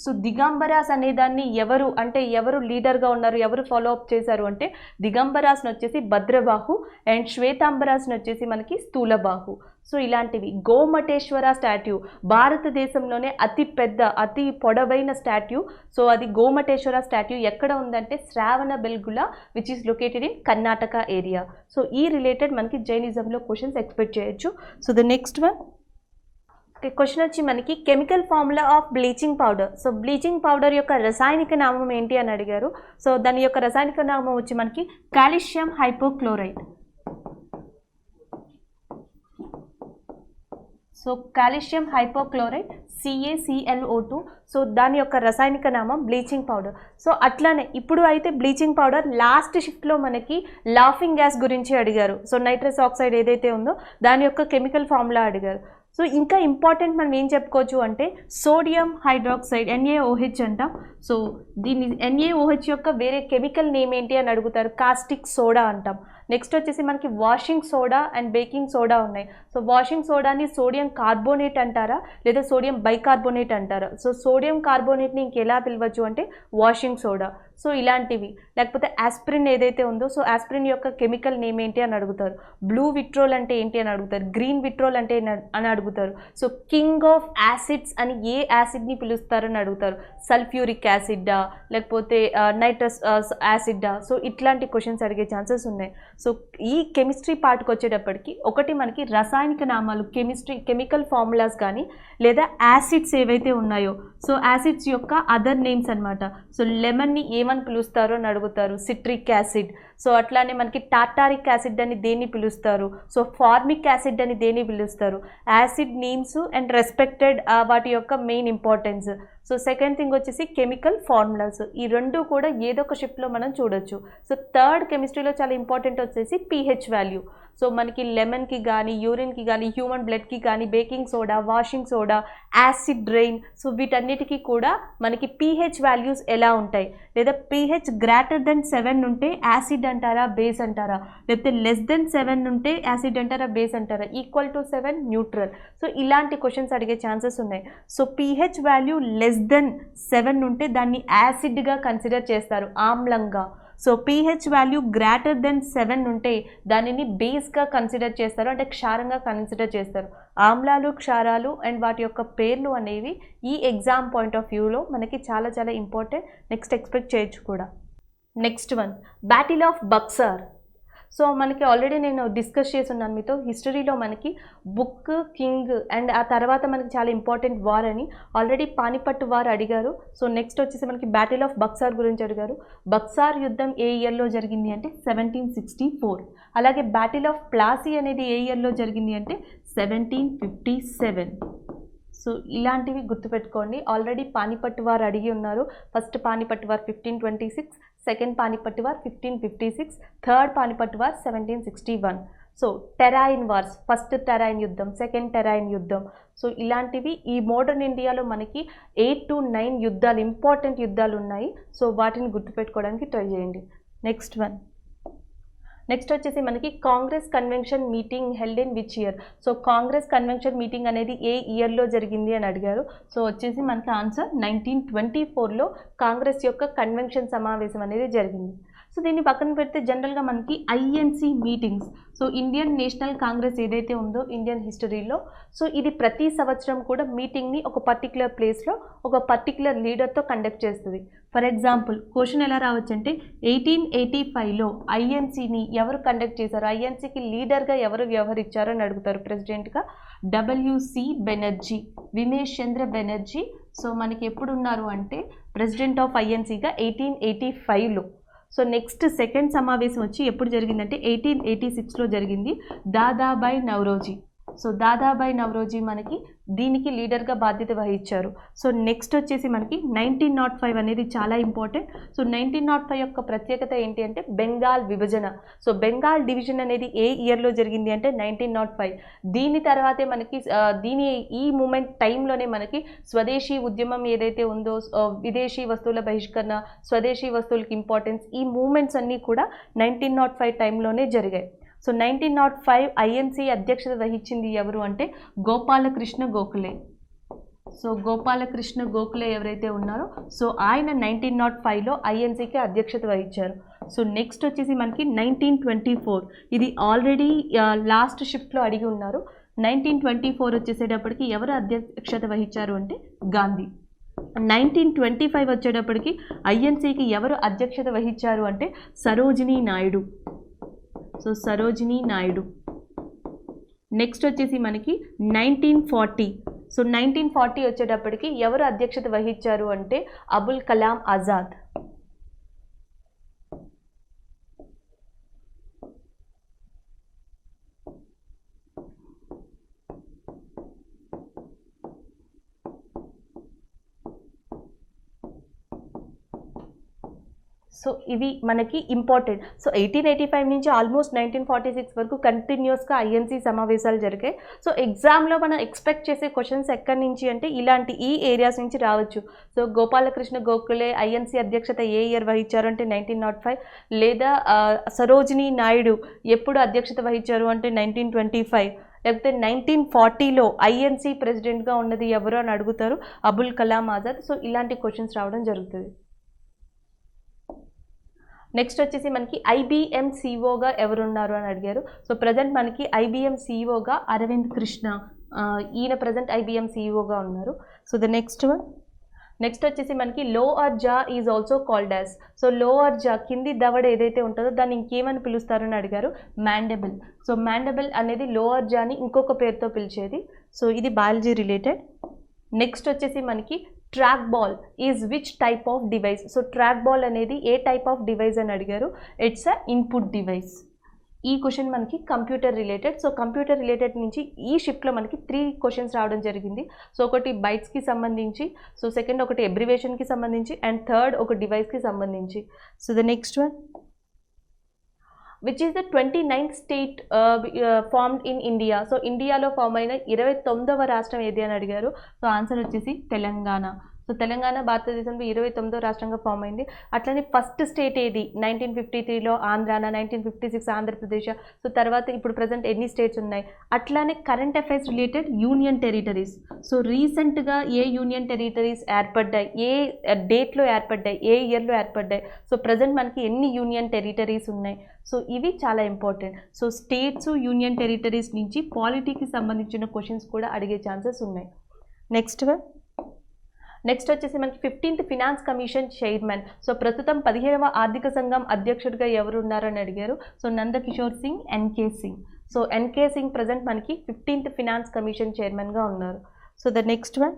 సో దిగంబరాస్ అనేదాన్ని ఎవరు లీడర్గా ఉన్నారు, ఎవరు ఫాలో అప్ చేశారు అంటే దిగంబరాస్ని వచ్చేసి భద్రబాహు అండ్ శ్వేతాంబరాస్ని వచ్చేసి మనకి స్థూలబాహు. సో ఇలాంటివి. గోమటేశ్వర స్టాట్యూ భారతదేశంలోనే అతి పొడవైన స్టాట్యూ. సో అది గోమటేశ్వర స్టాట్యూ ఎక్కడ ఉందంటే Shravana Belgola which is located in Karnataka area. So ఈ రిలేటెడ్ మనకి జైనిజంలో క్వశ్చన్స్ ఎక్స్పెక్ట్ చేయొచ్చు. So the next one question వచ్చి మనకి chemical formula of bleaching powder. So bleaching powder యొక్క రసాయనిక నామం ఏంటి అని అడిగారు. సో దాని యొక్క రసాయనిక నామం వచ్చి మనకి calcium hypochlorite. So calcium hypochlorite CaClO2. So దాని యొక్క రసాయనిక నామం బ్లీచింగ్ పౌడర్. సో అట్లానే ఇప్పుడు అయితే బ్లీచింగ్ పౌడర్ లాస్ట్ షిఫ్ట్లో మనకి లాఫింగ్ గ్యాస్ గురించి అడిగారు. సో నైట్రస్ ఆక్సైడ్ ఏదైతే ఉందో దాని యొక్క కెమికల్ ఫార్ములా అడిగారు. సో ఇంకా ఇంపార్టెంట్ మనం ఏం చెప్పుకోవచ్చు అంటే సోడియం హైడ్రాక్సైడ్ NaOH అంటాం. సో దీన్ని NaOH యొక్క వేరే కెమికల్ నేమ్ ఏంటి అని అడుగుతారు. కాస్టిక్ సోడా అంటాం. నెక్స్ట్ వచ్చేసి మనకి washing soda and baking soda ఉన్నాయి. సో వాషింగ్ సోడాని సోడియం కార్బోనేట్ అంటారా లేదా సోడియం బైకార్బోనేట్ అంటారా. సో సోడియం కార్బోనేట్ని ఇంకెలా పిలవచ్చు అంటే వాషింగ్ సోడా. సో ఇలాంటివి. లేకపోతే ఆస్పిరిన్ ఏదైతే ఉందో సో ఆస్పిరిన్ యొక్క కెమికల్ నేమ్ ఏంటి అని అడుగుతారు. బ్లూ విట్రోల్ అంటే ఏంటి అని అడుగుతారు. గ్రీన్ విట్రోల్ అంటే అని అడుగుతారు. సో కింగ్ ఆఫ్ యాసిడ్స్ అని ఏ యాసిడ్ని పిలుస్తారని అడుగుతారు. సల్ఫ్యూరిక్ యాసిడ్డా లేకపోతే నైట్రస్ యాసిడ్డా. సో ఇట్లాంటి క్వశ్చన్స్ అడిగే ఛాన్సెస్ ఉన్నాయి. సో ఈ కెమిస్ట్రీ పార్ట్కి వచ్చేటప్పటికి ఒకటి మనకి రసాయనిక నామాలు కెమికల్ ఫార్ములాస్ కానీ లేదా యాసిడ్స్ ఏవైతే ఉన్నాయో సో యాసిడ్స్ యొక్క అదర్ నేమ్స్ అనమాట. సో లెమన్ని ఏమని పిలుస్తారు అని అడుగుతారు. Citric acid. సో అట్లానే మనకి టాటారిక్ యాసిడ్ అని దేన్ని పిలుస్తారు. సో ఫార్మిక్ యాసిడ్ అని దేన్ని పిలుస్తారు. యాసిడ్ నేమ్స్ అండ్ రెస్పెక్టెడ్ వాటి యొక్క main importance. So second thing వచ్చేసి కెమికల్ ఫార్ములాస్, ఈ రెండు కూడా ఏదో ఒక షిఫ్ట్లో మనం చూడొచ్చు. సో థర్డ్ కెమిస్ట్రీలో చాలా ఇంపార్టెంట్ వచ్చేసి pH వాల్యూ. సో మనకి లెమన్కి కానీ, యూరిన్కి కానీ, హ్యూమన్ బ్లడ్కి కానీ, baking soda, washing soda, acid rain, so వీటన్నిటికీ కూడా మనకి pH వాల్యూస్ ఎలా ఉంటాయి, లేదా pH గ్రేటర్ దెన్ 7 ఉంటే యాసిడ్ అంటారా, బేస్ అంటారా, లేకపోతే లెస్ దెన్ 7 ఉంటే యాసిడ్ అంటారా, బేస్ అంటారా, ఈక్వల్ టు 7 న్యూట్రల్. సో ఇలాంటి క్వశ్చన్స్ అడిగే ఛాన్సెస్ ఉన్నాయి. So pH value less than 7 ఉంటే దాన్ని యాసిడ్గా కన్సిడర్ చేస్తారు, ఆమ్లంగా. So pH value greater than 7 ఉంటే దానిని బేస్గా కన్సిడర్ చేస్తారు, అంటే క్షారంగా కన్సిడర్ చేస్తారు. ఆమ్లాలు, క్షారాలు అండ్ వాటి యొక్క పేర్లు అనేవి ఈ ఎగ్జామ్ పాయింట్ ఆఫ్ వ్యూలో మనకి చాలా చాలా ఇంపార్టెంట్. నెక్స్ట్ ఎక్స్పెక్ట్ చేయొచ్చు కూడా. Next one, battle of Buxar. So మనకి ఆల్రెడీ నేను డిస్కస్ చేస్తున్నాను మీతో, హిస్టరీలో మనకి బుక్, కింగ్ అండ్ ఆ తర్వాత మనకి చాలా ఇంపార్టెంట్ వార్ అని ఆల్రెడీ పానిపట్టు వార్ అడిగారు. సో నెక్స్ట్ వచ్చేసి మనకి బ్యాటిల్ ఆఫ్ బక్సార్ గురించి అడిగారు. బక్సార్ యుద్ధం ఏ ఇయర్లో జరిగింది అంటే 1764. అలాగే బ్యాటిల్ ఆఫ్ ప్లాసీ అనేది ఏ ఇయర్లో జరిగింది అంటే 1757. సో ఇలాంటివి గుర్తుపెట్టుకోండి. ఆల్రెడీ పానిపట్టు వార్ అడిగి ఉన్నారు. First Panipat war 1526, second Panipat war 1556, third Panipat war 1761. So terrain wars, first terrain యుద్ధం, సెకండ్ టెరైన్ యుద్ధం. సో ఇలాంటివి ఈ మోడర్న్ ఇండియాలో మనకి 8 to 9 యుద్ధాలు, ఇంపార్టెంట్ యుద్ధాలు ఉన్నాయి. సో వాటిని గుర్తుపెట్టుకోవడానికి ట్రై చేయండి. నెక్స్ట్ వన్, నెక్స్ట్ వచ్చేసి మనకి Congress convention meeting held in which year. So Congress convention meeting అనేది ఏ ఇయర్లో జరిగింది అని అడిగారు. సో వచ్చేసి మనకి ఆన్సర్ 1924లో కాంగ్రెస్ యొక్క కన్వెన్షన్ సమావేశం అనేది జరిగింది. సో దీన్ని పక్కన పెడితే జనరల్గా మనకి INC meetings, so Indian national Congress ఏదైతే ఉందో ఇండియన్ హిస్టరీలో, సో ఇది ప్రతి సంవత్సరం కూడా మీటింగ్ని ఒక పర్టికులర్ ప్లేస్లో ఒక పర్టికులర్ లీడర్తో కండక్ట్ చేస్తుంది. ఫర్ ఎగ్జాంపుల్ క్వశ్చన్ ఎలా రావచ్చు అంటే 1885లో ఐఎన్సీని ఎవరు కండక్ట్ చేశారు, ఐఎన్సీకి లీడర్గా ఎవరు వ్యవహరించారు అని అడుగుతారు. ప్రెసిడెంట్గా WC బెనర్జీ, వినేష్ చంద్ర బెనర్జీ. సో మనకి ఎప్పుడు ఉన్నారు అంటే ప్రెసిడెంట్ ఆఫ్ ఐఎన్సీగా 1885లో. సో నెక్స్ట్ సెకండ్ సమావేశం వచ్చి ఎప్పుడు జరిగిందంటే 1886లో జరిగింది, దాదాబాయ్ నౌరోజీ. సో దాదాబాయ్ నౌరోజీ మనకి దీనికి లీడర్గా బాధ్యత వహించారు. సో నెక్స్ట్ వచ్చేసి మనకి 1905 అనేది చాలా ఇంపార్టెంట్. సో 1905 యొక్క ప్రత్యేకత ఏంటి అంటే బెంగాల్ విభజన. సో బెంగాల్ డివిజన్ అనేది ఏ ఇయర్లో జరిగింది అంటే 1905. దీని తర్వాతే మనకి ఈ మూమెంట్ టైంలోనే మనకి స్వదేశీ ఉద్యమం ఏదైతే ఉందో, విదేశీ వస్తువుల బహిష్కరణ, స్వదేశీ వస్తువులకి ఇంపార్టెన్స్, ఈ మూమెంట్స్ అన్నీ కూడా 1905 టైంలోనే జరిగాయి. సో 1905 ఐఎన్సీ అధ్యక్షత వహించింది ఎవరు అంటే గోపాలకృష్ణ గోఖలే. సో గోపాలకృష్ణ గోఖలే ఎవరైతే ఉన్నారో, సో ఆయన 1905లో ఐఎన్సీకి అధ్యక్షత వహించారు. సో నెక్స్ట్ వచ్చేసి మనకి 1924, ఇది ఆల్రెడీ లాస్ట్ షిఫ్ట్లో అడిగి ఉన్నారు. 1924 వచ్చేసేటప్పటికి ఎవరు అధ్యక్షత వహించారు అంటే గాంధీ. 1925 వచ్చేటప్పటికి ఐఎన్సీకి ఎవరు అధ్యక్షత వహించారు అంటే సరోజినీ నాయుడు. సో సరోజినీ నాయుడు. నెక్స్ట్ వచ్చేసి మనకి 1940. సో 1940 వచ్చేటప్పటికి ఎవరు అధ్యక్షత వహించారు అంటే అబుల్ కలాం ఆజాద్. సో ఇవి మనకి ఇంపార్టెంట్. సో 1885 నుంచి ఆల్మోస్ట్ 1946 వరకు కంటిన్యూస్గా ఐఎన్సీ సమావేశాలు జరిగాయి. సో ఎగ్జామ్లో మనం ఎక్స్పెక్ట్ చేసే క్వశ్చన్స్ ఎక్కడి నుంచి అంటే ఇలాంటి ఈ ఏరియాస్ నుంచి రావచ్చు. సో గోపాలకృష్ణ గోఖలే ఐఎన్సీ అధ్యక్షత ఏ ఇయర్ వహించారు అంటే 1905, లేదా సరోజినీ నాయుడు ఎప్పుడు అధ్యక్షత వహించారు అంటే 1925, లేకపోతే 1940లో ఐఎన్సీ ప్రెసిడెంట్గా ఉన్నది ఎవరు అని అడుగుతారు, అబుల్ కలాం ఆజాద్. సో ఇలాంటి క్వశ్చన్స్ రావడం జరుగుతుంది. నెక్స్ట్ వచ్చేసి మనకి IBM CEOగా ఎవరున్నారు అని అడిగారు. సో ప్రజెంట్ మనకి IBM CEOగా అరవింద్ కృష్ణ, ఈయన ప్రజెంట్ IBM CEOగా ఉన్నారు. So the next one, next వచ్చేసి మనకి లోవర్ జా is also called as. So lower జా, కింది దవడ ఏదైతే ఉంటుందో దాన్ని ఇంకేమని పిలుస్తారని అడిగారు, మ్యాండబుల్. సో మ్యాండబుల్ అనేది లోవర్ జాని ఇంకొక పేరుతో పిలిచేది. సో ఇది బయాలజీ రిలేటెడ్. నెక్స్ట్ వచ్చేసి మనకి track ball is which type of device. So track ball అనేది ఏ టైప్ ఆఫ్ డివైస్ అని అడిగారు, ఇట్స్ అ ఇన్పుట్ డివైస్. ఈ క్వశ్చన్ మనకి computer related. So computer related నుంచి ఈ షిఫ్ట్లో మనకి 3 క్వశ్చన్స్ రావడం జరిగింది. సో ఒకటి బైట్స్కి సంబంధించి, సో సెకండ్ ఒకటి అబ్రివేషన్కి సంబంధించి, అండ్ థర్డ్ ఒక డివైస్కి సంబంధించి. So the next one, which is the 29th state formed in India. So ఇండియాలో ఫామ్ అయిన 29వ రాష్ట్రం ఏది అని అడిగారు. సో ఆన్సర్ వచ్చేసి తెలంగాణ. సో తెలంగాణ భారతదేశంలో 29వ రాష్ట్రంగా ఫామ్ అయింది. అట్లనే ఫస్ట్ స్టేట్ ఏది, 1953లో ఆంధ్రానా, 1956 ఆంధ్రప్రదేశ్. సో తర్వాత ఇప్పుడు ప్రజెంట్ ఎన్ని స్టేట్స్ ఉన్నాయి. అట్లానే current affairs related union territories. So రీసెంట్గా ఏ యూనియన్ టెరిటరీస్ ఏర్పడ్డాయి, ఏ డేట్లో ఏర్పడ్డాయి, ఏ ఇయర్లో ఏర్పడ్డాయి. సో ప్రజెంట్ మనకి ఎన్ని యూనియన్ టెరిటరీస్ ఉన్నాయి. సో ఇవి చాలా important. So states, union territories నుంచి పాలిటీకి సంబంధించిన క్వశ్చన్స్ కూడా అడిగే ఛాన్సెస్ ఉన్నాయి. నెక్స్ట్ వచ్చేసి మనకి 15th finance commission chairman. So ప్రస్తుతం 17వ ఆర్థిక సంఘం అధ్యక్షుడిగా ఎవరు ఉన్నారని అడిగారు. So Nandkishore Singh, N K Singh. So N K Singh present మనకి 15th ఫినాన్స్ కమిషన్ చైర్మన్గా ఉన్నారు. So the next one,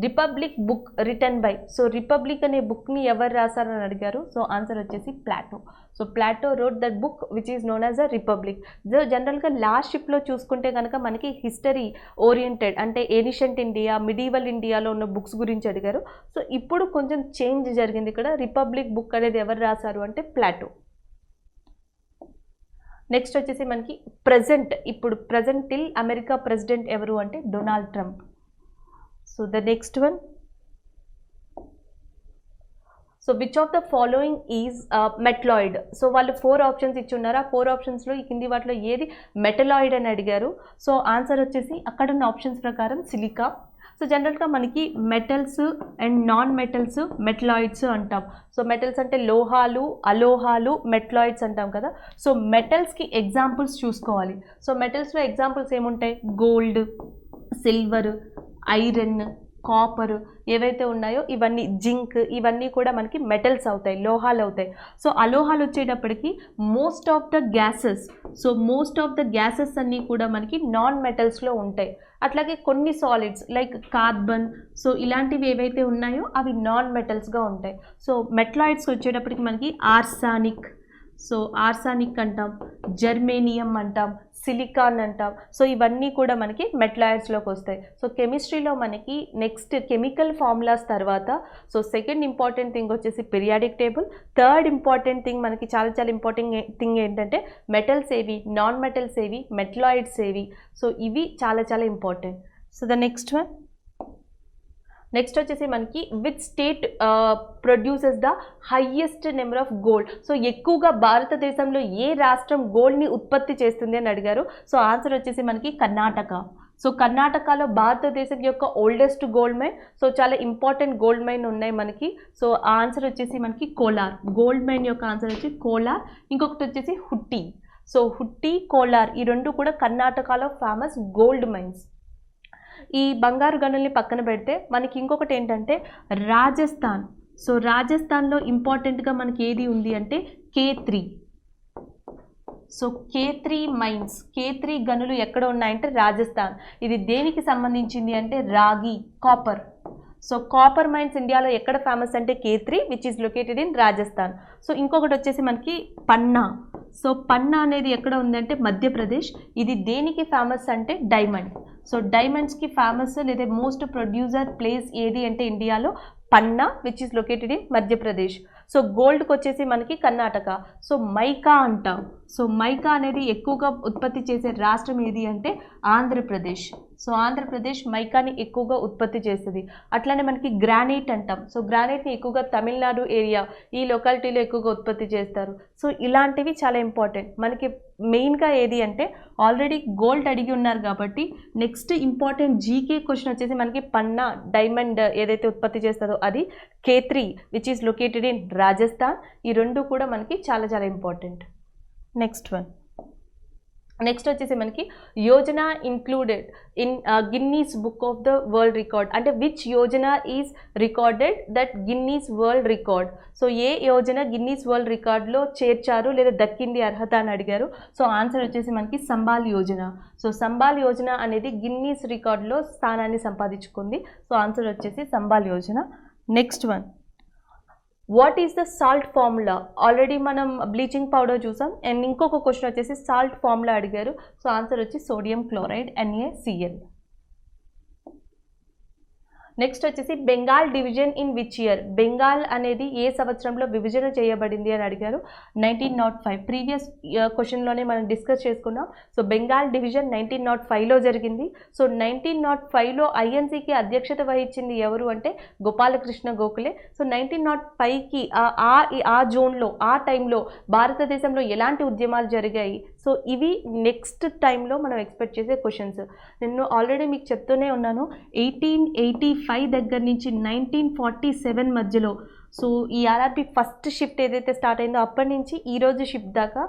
republic book written by. So republic అనే బుక్ని ఎవరు రాశారని అడిగారు. సో ఆన్సర్ వచ్చేసి Plato. So Plato wrote that book which is known as a republic. జనరల్గా లాస్ట్ షిప్లో చూసుకుంటే కనుక మనకి హిస్టరీ ఓరియంటెడ్ అంటే ఏన్షియంట్ ఇండియా, మిడీవల్ ఇండియాలో ఉన్న బుక్స్ గురించి అడిగారు. సో ఇప్పుడు కొంచెం చేంజ్ జరిగింది ఇక్కడ. రిపబ్లిక్ బుక్ అనేది ఎవరు రాశారు అంటే ప్లాటో. నెక్స్ట్ వచ్చేసి మనకి ఇప్పుడు ప్రజెంట్ టిల్ అమెరికా ప్రెసిడెంట్ ఎవరు అంటే Donald Trump. So the next one, so which of the following is metalloid. So వాళ్ళు 4 ఆప్షన్స్ ఇచ్చి ఉన్నారు. ఆ 4 ఆప్షన్స్లో ఈ కింది వాటిలో ఏది మెటలాయిడ్ అని అడిగారు. సో ఆన్సర్ వచ్చేసి అక్కడ ఉన్న ఆప్షన్స్ ప్రకారం సిలికా. సో జనరల్గా మనకి metals and non metals metalloids అంటాం. సో మెటల్స్ అంటే లోహాలు, అలోహాలు, మెటలాయిడ్స్ అంటాం కదా. సో మెటల్స్కి ఎగ్జాంపుల్స్ చూసుకోవాలి. సో మెటల్స్లో ఎగ్జాంపుల్స్ ఏముంటాయి, గోల్డ్, సిల్వర్, ఐరన్, కాపర్ ఏవైతే ఉన్నాయో ఇవన్నీ, జింక్, ఇవన్నీ కూడా మనకి మెటల్స్ అవుతాయి, లోహాలు అవుతాయి. సో అలోహాలు వచ్చేటప్పటికి మోస్ట్ ఆఫ్ ద గ్యాసెస్ అన్నీ కూడా మనకి నాన్ మెటల్స్లో ఉంటాయి. అట్లాగే కొన్ని సాలిడ్స్ లైక్ కార్బన్, సో ఇలాంటివి ఏవైతే ఉన్నాయో అవి నాన్ మెటల్స్గా ఉంటాయి. సో మెటలాయిడ్స్ వచ్చేటప్పటికి మనకి ఆర్సానిక్ అంటాం, జర్మేనియం అంటాం, సిలికాన్ అంటాం. సో ఇవన్నీ కూడా మనకి మెటలాయిడ్స్లోకి వస్తాయి. సో కెమిస్ట్రీలో మనకి నెక్స్ట్ కెమికల్ ఫార్ములాస్ తర్వాత సో సెకండ్ ఇంపార్టెంట్ థింగ్ వచ్చేసి periodic table. Third important thing మనకి చాలా ఇంపార్టెంట్ థింగ్ ఏంటంటే మెటల్స్ ఏవి, నాన్ మెటల్స్ ఏవి, మెటలాయిడ్స్ ఏవి. సో ఇవి చాలా ఇంపార్టెంట్. సో ద నెక్స్ట్ వచ్చేసి మనకి which state produces the highest number of gold. So ఎక్కువగా భారతదేశంలో ఏ రాష్ట్రం గోల్డ్ని ఉత్పత్తి చేస్తుంది అని అడిగారు. సో ఆన్సర్ వచ్చేసి మనకి కర్ణాటక. సో కర్ణాటకలో భారతదేశం యొక్క ఓల్డెస్ట్ గోల్డ్ మైన్. సో చాలా ఇంపార్టెంట్ గోల్డ్ మైన్ ఉన్నాయి మనకి. సో ఆన్సర్ వచ్చేసి మనకి కోలార్. గోల్డ్ మైన్ యొక్క ఆన్సర్ వచ్చి కోలార్. ఇంకొకటి వచ్చేసి హుట్టి. సో హుట్టి, కోలార్ ఈ రెండు కూడా కర్ణాటకలో ఫేమస్ గోల్డ్ మైన్స్. ఈ బంగారు గనుల్ని పక్కన పెడితే మనకి ఇంకొకటి ఏంటంటే రాజస్థాన్. సో రాజస్థాన్లో ఇంపార్టెంట్గా మనకి ఏది ఉంది అంటే K3. So K3 mines, K3 గనులు ఎక్కడ ఉన్నాయంటే రాజస్థాన్. ఇది దేనికి సంబంధించింది అంటే రాగి, కాపర్. సో కాపర్ మైన్స్ ఇండియాలో ఎక్కడ ఫేమస్ అంటే K3 which is located in Rajasthan. So ఇంకొకటి వచ్చేసి మనకి పన్నా. సో పన్నా అనేది ఎక్కడ ఉందంటే మధ్యప్రదేశ్. ఇది దేనికి ఫేమస్ అంటే డైమండ్. సో డైమండ్స్కి ఫేమస్ లేదా మోస్ట్ ప్రొడ్యూసర్ ప్లేస్ ఏది అంటే ఇండియాలో Panna which is located in Madhya Pradesh. So గోల్డ్కి వచ్చేసి మనకి కర్ణాటక. సో మైకా అంటాం. సో మైకా అనేది ఎక్కువగా ఉత్పత్తి చేసే రాష్ట్రం ఏది అంటే ఆంధ్రప్రదేశ్. సో ఆంధ్రప్రదేశ్ మైకాని ఎక్కువగా ఉత్పత్తి చేస్తుంది. అట్లానే మనకి గ్రానైట్ అంటాం. సో గ్రానైట్ని ఎక్కువగా తమిళనాడు ఏరియా, ఈ లొకాలిటీలో ఎక్కువగా ఉత్పత్తి చేస్తారు. సో ఇలాంటివి చాలా ఇంపార్టెంట్. మనకి మెయిన్గా ఏది అంటే ఆల్రెడీ గోల్డ్ అడిగి ఉన్నారు కాబట్టి నెక్స్ట్ ఇంపార్టెంట్ జీకే క్వశ్చన్ వచ్చేసి మనకి పన్నా డైమండ్ ఏదైతే ఉత్పత్తి చేస్తుందో అది K3 which is located in Rajasthan. ఈ రెండు కూడా మనకి చాలా ఇంపార్టెంట్. నెక్స్ట్ వచ్చేసి మనకి యోజన included in Guinness book of the world record. అంటే విచ్ యోజన is recorded that Guinness world record. So ఏ యోజన గిన్నీస్ వరల్డ్ రికార్డ్లో చేర్చారు లేదా దక్కింది అర్హత అని అడిగారు. సో ఆన్సర్ వచ్చేసి మనకి సంబాల్ యోజన. సో సంబాల్ యోజన అనేది గిన్నీస్ రికార్డులో స్థానాన్ని సంపాదించుకుంది. సో ఆన్సర్ వచ్చేసి Sambhal Yojana. Next one, what is the salt formula? Already మనం బ్లీచింగ్ పౌడర్ చూసాం. అండ్ ఇంకొక క్వశ్చన్ వచ్చేసి సాల్ట్ ఫార్ములా అడిగారు. సో ఆన్సర్ వచ్చి సోడియం క్లోరైడ్ NaCl. నెక్స్ట్ వచ్చేసి Bengal division in which year? Bengal అనేది ఏ సంవత్సరంలో విభజన చేయబడింది అని అడిగారు. 1905. ప్రీవియస్ క్వశ్చన్లోనే మనం డిస్కస్ చేసుకున్నాం. సో బెంగాల్ డివిజన్ 1905లో జరిగింది. సో 1905లో ఐఎన్సీకి అధ్యక్షత వహించింది ఎవరు అంటే గోపాలకృష్ణ గోఖలే. సో 1905కి ఆ జోన్లో ఆ టైంలో భారతదేశంలో ఎలాంటి ఉద్యమాలు జరిగాయి? సో ఇవి నెక్స్ట్ టైంలో మనం ఎక్స్పెక్ట్ చేసే క్వశ్చన్స్. నేను ఆల్రెడీ మీకు చెప్తూనే ఉన్నాను, 1885 దగ్గర నుంచి 1947 మధ్యలో సో ఈ ఆర్ఆర్బి ఫస్ట్ షిఫ్ట్ ఏదైతే స్టార్ట్ అయిందో అప్పటి నుంచి ఈరోజు షిఫ్ట్ దాకా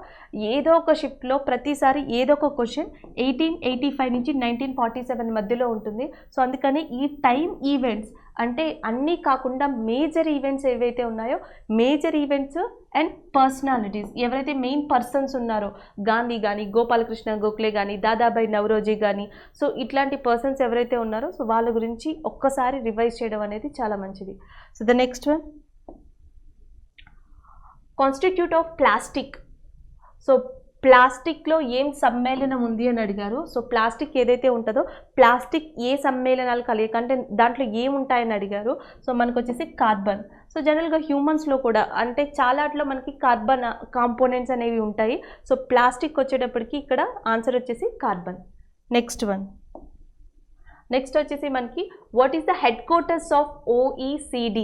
ఏదో ఒక షిఫ్ట్లో ప్రతిసారి ఏదో ఒక క్వశ్చన్ 1885 నుంచి 1947 మధ్యలో ఉంటుంది. సో అందుకని ఈ టైం ఈవెంట్స్ అంటే అన్నీ కాకుండా మేజర్ ఈవెంట్స్ ఏవైతే ఉన్నాయో మేజర్ ఈవెంట్స్ అండ్ పర్సనాలిటీస్ ఎవరైతే మెయిన్ పర్సన్స్ ఉన్నారో గాంధీ కానీ గోపాలకృష్ణ గోఖలే కానీ దాదాబాయి నవరోజీ కానీ సో ఇట్లాంటి పర్సన్స్ ఎవరైతే ఉన్నారో సో వాళ్ళ గురించి ఒక్కసారి రివైజ్ చేయడం అనేది చాలా మంచిది. So the next one, constitute of plastic. So ప్లాస్టిక్లో ఏం సమ్మేళనం ఉంది అని అడిగారు. సో ప్లాస్టిక్ ఏదైతే ఉంటుందో ప్లాస్టిక్ ఏ సమ్మేళనాలు కలిగి అంటే దాంట్లో ఏముంటాయని అడిగారు. సో మనకు వచ్చేసి కార్బన్. సో జనరల్గా హ్యూమన్స్లో కూడా అంటే చాలాట్లో మనకి కార్బన్ కాంపోనెంట్స్ అనేవి ఉంటాయి. సో ప్లాస్టిక్ వచ్చేటప్పటికి ఇక్కడ ఆన్సర్ వచ్చేసి కార్బన్. నెక్స్ట్ వన్, నెక్స్ట్ వచ్చేసి మనకి what is the head quarters of OECD?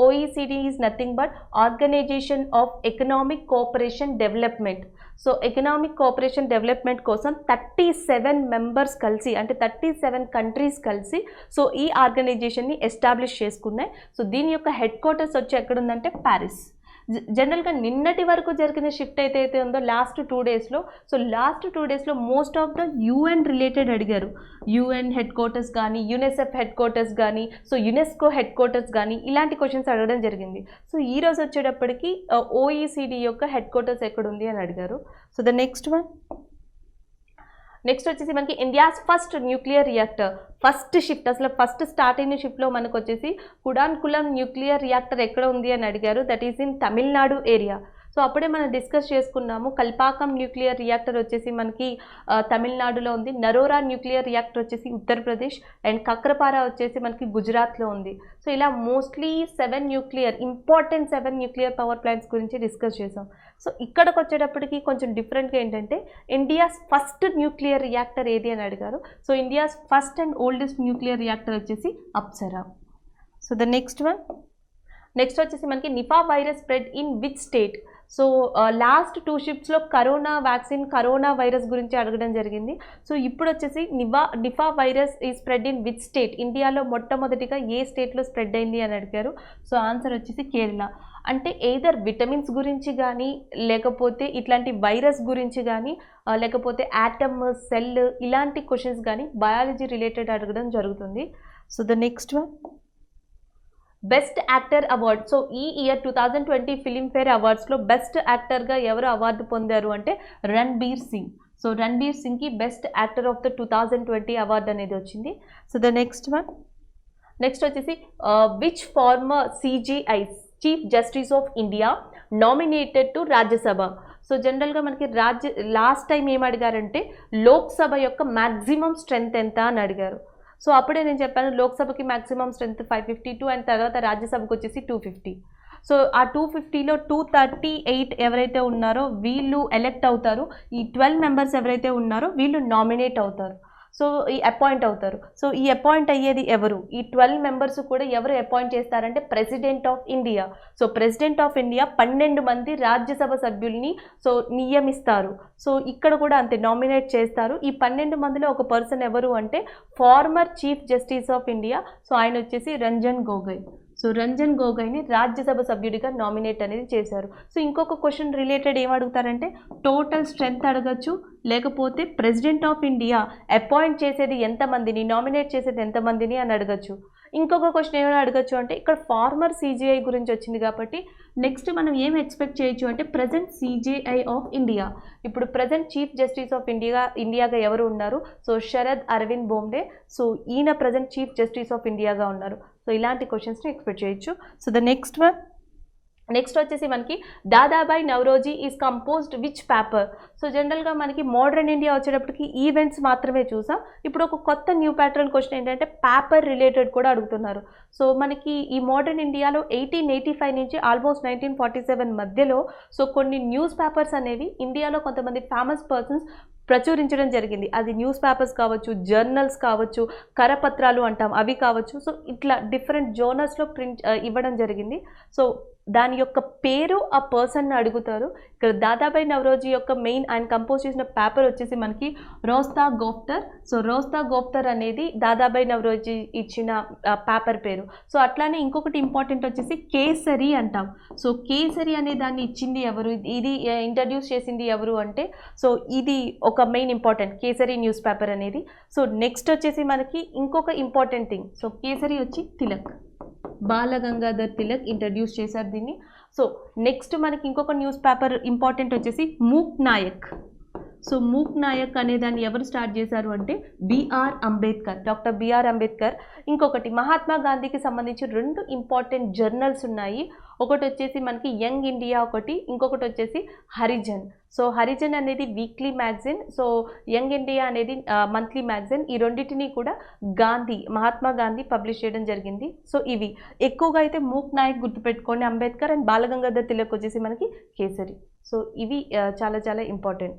OECD is nothing but Organization of Economic Cooperation Development. So economic cooperation development కోసం 37 మెంబర్స్ కలిసి అంటే 37 కంట్రీస్ కలిసి సో ఈ ఆర్గనైజేషన్ని ఎస్టాబ్లిష్ చేసుకున్నాయి. సో దీని యొక్క హెడ్ క్వార్టర్స్ వచ్చి ఎక్కడుందంటే ప్యారిస్. జనరల్గా నిన్నటి వరకు జరిగిన షిఫ్ట్ అయితే ఉందో లాస్ట్ 2 డేస్లో సో లాస్ట్ 2 డేస్లో most of the UN related అడిగారు. UN హెడ్ క్వార్టర్స్ కానీ యునెసెఫ్ హెడ్ క్వార్టర్స్ కానీ సో యునెస్కో హెడ్ క్వార్టర్స్ కానీ ఇలాంటి క్వశ్చన్స్ అడగడం జరిగింది. సో ఈరోజు వచ్చేటప్పటికి OECD యొక్క హెడ్ క్వార్టర్స్ ఎక్కడుంది అని అడిగారు. So the next one, next వచ్చేసి మనకి India's first nuclear reactor first shift అసలు ఫస్ట్ స్టార్ట్ అయిన షిఫ్ట్లో మనకు వచ్చేసి కుడాన్కులం న్యూక్లియర్ రియాక్టర్ ఎక్కడ ఉంది అని అడిగారు. That is in Tamil Nadu area. So అప్పుడే మనం డిస్కస్ చేసుకున్నాము కల్పాకం న్యూక్లియర్ రియాక్టర్ వచ్చేసి మనకి తమిళనాడులో ఉంది, నరోరా న్యూక్లియర్ రియాక్టర్ వచ్చేసి ఉత్తరప్రదేశ్ అండ్ కక్రపారా వచ్చేసి మనకి గుజరాత్లో ఉంది. సో ఇలా mostly 7 important 7 nuclear power plants గురించి డిస్కస్ చేసాం. సో ఇక్కడికి వచ్చేటప్పటికి కొంచెం డిఫరెంట్గా ఏంటంటే ఇండియాస్ ఫస్ట్ న్యూక్లియర్ రియాక్టర్ ఏది అని అడిగారు. So India's first and oldest nuclear reactor వచ్చేసి Apsara. So the next one, next వచ్చేసి మనకి Nipah virus spread in which state? So last 2 షిఫ్ట్స్లో కరోనా వ్యాక్సిన్ కరోనా వైరస్ గురించి అడగడం జరిగింది. సో ఇప్పుడు వచ్చేసి నిపా వైరస్ ఈ స్ప్రెడ్ ఇన్ విచ్ స్టేట్? ఇండియాలో మొట్టమొదటిగా ఏ స్టేట్లో స్ప్రెడ్ అయింది అని అడిగారు. సో ఆన్సర్ వచ్చేసి కేరళ. అంటే ఎయిదర్ విటమిన్స్ గురించి కానీ లేకపోతే ఇట్లాంటి వైరస్ గురించి కానీ లేకపోతే యాటమ్ సెల్ ఇలాంటి క్వశ్చన్స్ కానీ బయాలజీ రిలేటెడ్ అడగడం జరుగుతుంది. So the next one, best actor award. So ఈ ఇయర్ 2020 ఫిలింఫేర్ అవార్డ్స్లో బెస్ట్ యాక్టర్గా ఎవరు అవార్డు పొందారు అంటే రణ్బీర్ సింగ్. సో రణ్బీర్ సింగ్కి best actor of the 2020 award అనేది వచ్చింది. So the next one, next వచ్చేసి which former CJI chief justice of India nominated to Rajya Sabha? So జనరల్గా మనకి లాస్ట్ టైం ఏం అడిగారంటే లోక్సభ యొక్క మ్యాక్సిమం స్ట్రెంగ్త్ ఎంత అని అడిగారు. సో అప్పుడే నేను చెప్పాను లోక్సభకి మ్యాక్సిమం స్ట్రెంత్ 552 అండ్ తర్వాత రాజ్యసభకు వచ్చేసి 250. సో ఆ 250లో 238 ఎవరైతే ఉన్నారో వీళ్ళు ఎలెక్ట్ అవుతారు. ఈ 12 మెంబర్స్ ఎవరైతే ఉన్నారో వీళ్ళు నామినేట్ అవుతారు. సో ఈ అపాయింట్ అవుతారు. సో ఈ అపాయింట్ అయ్యేది ఎవరు? ఈ 12 మెంబర్స్ కూడా ఎవరు అపాయింట్ చేస్తారంటే president of India. So president of India 12 మంది రాజ్యసభ సభ్యుల్ని సో నియమిస్తారు. సో ఇక్కడ కూడా అంతే నామినేట్ చేస్తారు. ఈ 12 మందిలో ఒక పర్సన్ ఎవరు అంటే former chief justice of India. So ఆయన వచ్చేసి రంజన్ గొగోయ్. సో రంజన్ గొగోయ్ని రాజ్యసభ సభ్యుడిగా నామినేట్ అనేది చేశారు. సో ఇంకొక క్వశ్చన్ రిలేటెడ్ ఏం అడుగుతారంటే టోటల్ స్ట్రెంత్ అడగచ్చు, లేకపోతే ప్రెసిడెంట్ ఆఫ్ ఇండియా అపాయింట్ చేసేది ఎంతమందిని నామినేట్ చేసేది ఎంతమందిని అని అడగచ్చు. ఇంకొక క్వశ్చన్ ఏమైనా అడగచ్చు అంటే ఇక్కడ ఫార్మర్ CJI గురించి వచ్చింది కాబట్టి నెక్స్ట్ మనం ఏం ఎక్స్పెక్ట్ చేయొచ్చు అంటే ప్రజెంట్ CJI ఆఫ్ ఇండియా. ఇప్పుడు ప్రజెంట్ చీఫ్ జస్టిస్ ఆఫ్ ఇండియాగా ఎవరు ఉన్నారు? సో శరద్ అరవింద్ బోమ్డే. సో ఈయన ప్రజెంట్ చీఫ్ జస్టిస్ ఆఫ్ ఇండియాగా ఉన్నారు. సో ఇలాంటి క్వశ్చన్స్ని ఎక్స్పెక్ట్ చేయొచ్చు. So the next one, next వచ్చేసి మనకి Dadabhai Naoroji is composed which paper. So జనరల్గా మనకి మోడర్న్ ఇండియా వచ్చేటప్పటికి ఈవెంట్స్ మాత్రమే చూసాం. ఇప్పుడు ఒక కొత్త న్యూ ప్యాటర్న్ క్వశ్చన్ ఏంటంటే పేపర్ రిలేటెడ్ కూడా అడుగుతున్నారు. సో మనకి ఈ మోడర్న్ ఇండియాలో 1885 నుంచి ఆల్మోస్ట్ 1947 మధ్యలో సో కొన్ని న్యూస్ పేపర్స్ అనేవి ఇండియాలో కొంతమంది ఫేమస్ పర్సన్స్ ప్రచురించడం జరిగింది. అది న్యూస్ పేపర్స్ కావచ్చు, జర్నల్స్ కావచ్చు, కరపత్రాలు అంటాం అవి కావచ్చు. సో ఇట్లా డిఫరెంట్ జోనర్స్లో ప్రింట్ ఇవ్వడం జరిగింది. సో దాని యొక్క పేరు ఆ పర్సన్ని అడుగుతారు. ఇక్కడ దాదాబాయి నవరోజీ యొక్క మెయిన్ ఆయన కంపోజ్ చేసిన పేపర్ వచ్చేసి మనకి రోస్తా గోఫ్టర్. సో రోస్తా గోఫ్టర్ అనేది దాదాబాయి నవరోజీ ఇచ్చిన పేపర్ పేరు. సో అట్లానే ఇంకొకటి ఇంపార్టెంట్ వచ్చేసి కేసరి అంటాం. సో కేసరి అనే దాన్ని ఇచ్చింది ఎవరు, ఇది ఇంట్రడ్యూస్ చేసింది ఎవరు అంటే సో ఇది ఒక main important kesari news paper అనేది. సో నెక్స్ట్ వచ్చేసి మనకి ఇంకొక ఇంపార్టెంట్ థింగ్. సో కేసరి వచ్చి తిలక్, బాలగంగాధర్ తిలక్ ఇంట్రడ్యూస్ చేశారు దీన్ని. సో నెక్స్ట్ మనకి ఇంకొక న్యూస్ పేపర్ ఇంపార్టెంట్ వచ్చేసి మూక్ నాయక్. సో మూక్ నాయక్ అనే దాన్ని ఎవరు స్టార్ట్ చేశారు అంటే B R Ambedkar, doctor B R Ambedkar. ఇంకొకటి మహాత్మా గాంధీకి సంబంధించి 2 ఇంపార్టెంట్ జర్నల్స్ ఉన్నాయి. ఒకటి వచ్చేసి మనకి యంగ్ ఇండియా ఒకటి, ఇంకొకటి వచ్చేసి హరిజన్. సో హరిజన్ అనేది weekly magazine, so young India అనేది మంత్లీ మ్యాగజైన్. ఈ రెండింటిని కూడా మహాత్మా గాంధీ పబ్లిష్ చేయడం జరిగింది. సో ఇవి ఎక్కువగా అయితే మూక్ నాయక్ గుర్తుపెట్టుకోండి, అంబేద్కర్ అండ్ బాలగంగాధర్ తిలక్ వచ్చేసి మనకి కేసరి. సో ఇవి చాలా చాలా important.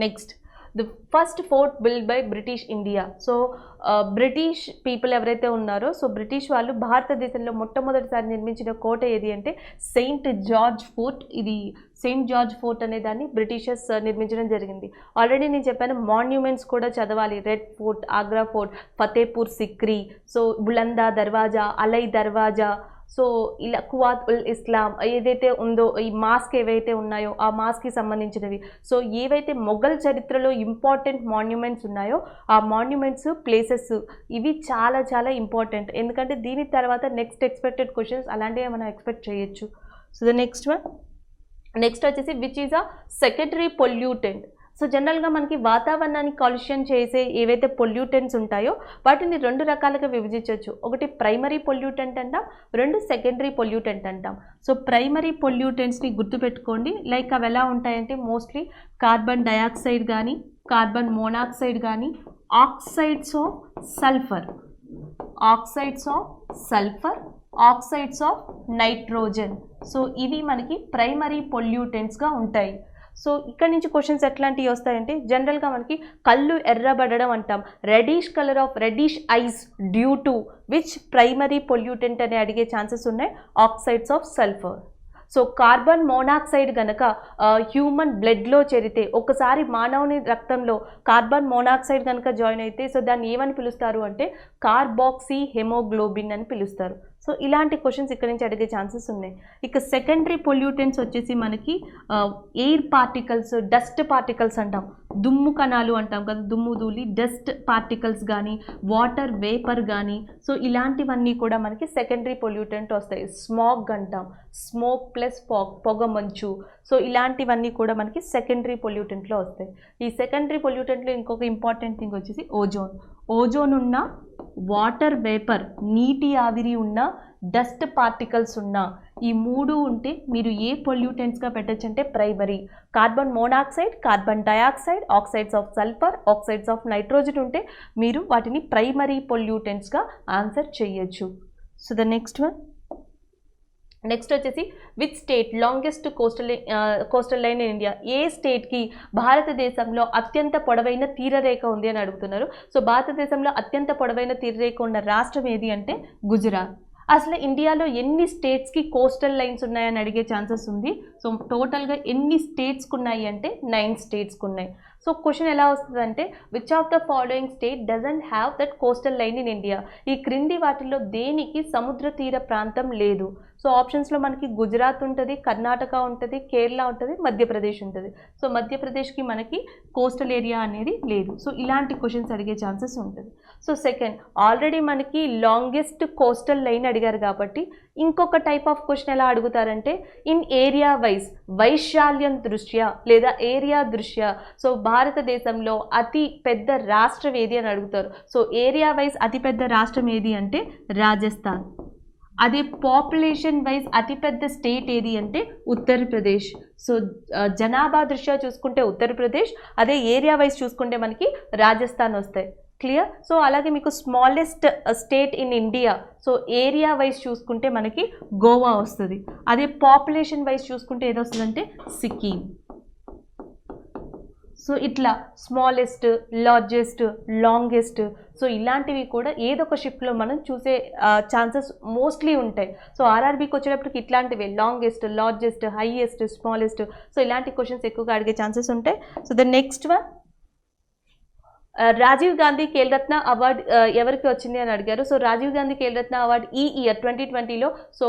Next the first fort build by British India. So British people ఎవరైతే ఉన్నారో సో బ్రిటిష్ వాళ్ళు భారతదేశంలో మొట్టమొదటిసారి నిర్మించిన కోట ఏది అంటే సెయింట్ జార్జ్ ఫోర్ట్. ఇది సెయింట్ జార్జ్ ఫోర్ట్ అనే దాన్ని బ్రిటిషర్స్ నిర్మించడం జరిగింది. ఆల్రెడీ నేను చెప్పాను మాన్యుమెంట్స్ కూడా చదవాలి. Red Fort, Agra Fort, Fatehpur Sikri, so Buland Darwaza, Alai దర్వాజా, సో ఇలా కువాత్ ఉల్ ఇస్లాం ఏదైతే ఉందో, ఈ మాస్క్ ఏవైతే ఉన్నాయో ఆ మాస్క్కి సంబంధించినవి. సో ఏవైతే మొఘల్ చరిత్రలో ఇంపార్టెంట్ మాన్యుమెంట్స్ ఉన్నాయో ఆ మాన్యుమెంట్స్, ప్లేసెస్ ఇవి చాలా చాలా ఇంపార్టెంట్. ఎందుకంటే దీని తర్వాత నెక్స్ట్ ఎక్స్పెక్టెడ్ క్వశ్చన్స్ అలాంటివి మనం ఎక్స్పెక్ట్ చేయొచ్చు. సో ద నెక్స్ట్ వచ్చేసి which is a secondary pollutant. So జనరల్గా మనకి వాతావరణాన్ని కాలుష్యం చేసే ఏవైతే పొల్యూటెంట్స్ ఉంటాయో వాటిని 2 రకాలుగా విభజించవచ్చు. ఒకటి ప్రైమరీ పొల్యూటెంట్ అంటాం, 2 సెకండరీ పొల్యూటెంట్ అంటాం. సో ప్రైమరీ పొల్యూటెంట్స్ని గుర్తుపెట్టుకోండి. లైక్ అవి ఎలా ఉంటాయంటే మోస్ట్లీ కార్బన్ డయాక్సైడ్ కానీ, కార్బన్ మోనాక్సైడ్ కానీ, oxides of sulphur, oxides of nitrogen. So ఇవి మనకి ప్రైమరీ పొల్యూటెంట్స్గా ఉంటాయి. సో ఇక్కడ నుంచి క్వశ్చన్స్ ఎట్లాంటివి వస్తాయంటే జనరల్గా మనకి కళ్ళు ఎర్రబడడం అంటాం, reddish ice due to which primary pollutant అని అడిగే ఛాన్సెస్ ఉన్నాయి, oxides of sulphur. So carbon monoxide కనుక హ్యూమన్ బ్లడ్లో చేరితే, ఒకసారి మానవుని రక్తంలో కార్బన్ మోనాక్సైడ్ కనుక జాయిన్ అయితే సో దాన్ని ఏమని పిలుస్తారు అంటే కార్బాక్సీ హెమోగ్లోబిన్ అని పిలుస్తారు. సో ఇలాంటి క్వశ్చన్స్ ఇక్కడ నుంచి అడిగే ఛాన్సెస్ ఉన్నాయి. ఇక సెకండరీ పొల్యూటెంట్స్ వచ్చేసి మనకి ఎయిర్ పార్టికల్స్, డస్ట్ పార్టికల్స్ అంటాం, దుమ్ము కణాలు అంటాం కదా, దుమ్ము ధూళి, డస్ట్ పార్టికల్స్ కానీ, వాటర్ వేపర్ కానీ, సో ఇలాంటివన్నీ కూడా మనకి సెకండరీ పొల్యూటెంట్ వస్తాయి. స్మాగ్ అంటాం, స్మోక్ ప్లస్ పొగ మంచు. సో ఇలాంటివన్నీ కూడా మనకి సెకండరీ పొల్యూటెంట్లో వస్తాయి. ఈ సెకండరీ పొల్యూటెంట్లో ఇంకొక ఇంపార్టెంట్ థింగ్ వచ్చేసి ఓజోన్ ఉన్న, వాటర్ వేపర్ నీటి ఆవిరి ఉన్న, డస్ట్ పార్టికల్స్ ఉన్న, ఈ 3 ఉంటే మీరు ఏ పొల్యూటెంట్స్గా పెట్టచ్చు అంటే primary. Carbon monoxide, carbon dioxide, oxides of sulphur, oxides of nitrogen ఉంటే మీరు వాటిని ప్రైమరీ పొల్యూటెంట్స్గా ఆన్సర్ చేయొచ్చు. సో ద నెక్స్ట్ వచ్చేసి which state longest coastal line in India. ఏ స్టేట్కి భారతదేశంలో అత్యంత పొడవైన తీరరేఖ ఉంది అని అడుగుతున్నారు. సో భారతదేశంలో అత్యంత పొడవైన తీరరేఖ ఉన్న రాష్ట్రం ఏది అంటే గుజరాత్. అసలు ఇండియాలో ఎన్ని స్టేట్స్కి కోస్టల్ లైన్స్ ఉన్నాయని అడిగే ఛాన్సెస్ ఉంది. సో టోటల్గా ఎన్ని స్టేట్స్కి ఉన్నాయి అంటే 9 స్టేట్స్కి ఉన్నాయి. సో క్వశ్చన్ ఎలా వస్తుందంటే which of the following state doesn't have that coastal line in India. ఈ క్రింది వాటిలో దేనికి సముద్ర తీర ప్రాంతం లేదు. సో ఆప్షన్స్లో మనకి గుజరాత్ ఉంటుంది, కర్ణాటక ఉంటుంది, కేరళ ఉంటుంది, మధ్యప్రదేశ్ ఉంటుంది. సో మధ్యప్రదేశ్కి మనకి కోస్టల్ ఏరియా అనేది లేదు. సో ఇలాంటి క్వశ్చన్స్ అడిగే ఛాన్సెస్ ఉంటుంది. సో సెకండ్, ఆల్రెడీ మనకి లాంగెస్ట్ కోస్టల్ లైన్ అడిగారు కాబట్టి ఇంకొక టైప్ ఆఫ్ క్వశ్చన్ ఎలా అడుగుతారంటే ఇన్ ఏరియా వైజ్, వైశాల్యం దృష్ట్యా లేదా ఏరియా దృష్ట్యా సో భారతదేశంలో అతి పెద్ద రాష్ట్రం ఏది అని అడుగుతారు. సో ఏరియా వైజ్ అతిపెద్ద రాష్ట్రం ఏది అంటే రాజస్థాన్. అదే పాపులేషన్ వైజ్ అతిపెద్ద స్టేట్ ఏది అంటే ఉత్తరప్రదేశ్. సో జనాభా దృష్ట్యా చూసుకుంటే ఉత్తరప్రదేశ్, అదే ఏరియా వైజ్ చూసుకుంటే మనకి రాజస్థాన్ వస్తాయి. క్లియర్. సో అలాగే మీకు smallest state in India, so area wise చూసుకుంటే మనకి గోవా వస్తుంది. అదే పాపులేషన్ వైజ్ చూసుకుంటే ఏది వస్తుందంటే సిక్కిం. సో ఇట్లా స్మాలెస్ట్, లార్జెస్ట్, లాంగెస్ట్, సో ఇలాంటివి కూడా ఏదో ఒక షిఫ్ట్లో మనం చూసే ఛాన్సెస్ మోస్ట్లీ ఉంటాయి. సో ఆర్ఆర్బీకి వచ్చేటప్పటికి ఇట్లాంటివే longest, largest, highest, smallest, so ఇలాంటి క్వశ్చన్స్ ఎక్కువగా అడిగే ఛాన్సెస్ ఉంటాయి. So the next one, Rajiv Gandhi Khel Ratna award ఎవరికి వచ్చింది అని అడిగారు. సో రాజీవ్ గాంధీ ఖేల్రత్న అవార్డ్ ఈ ఇయర్ 2020లో సో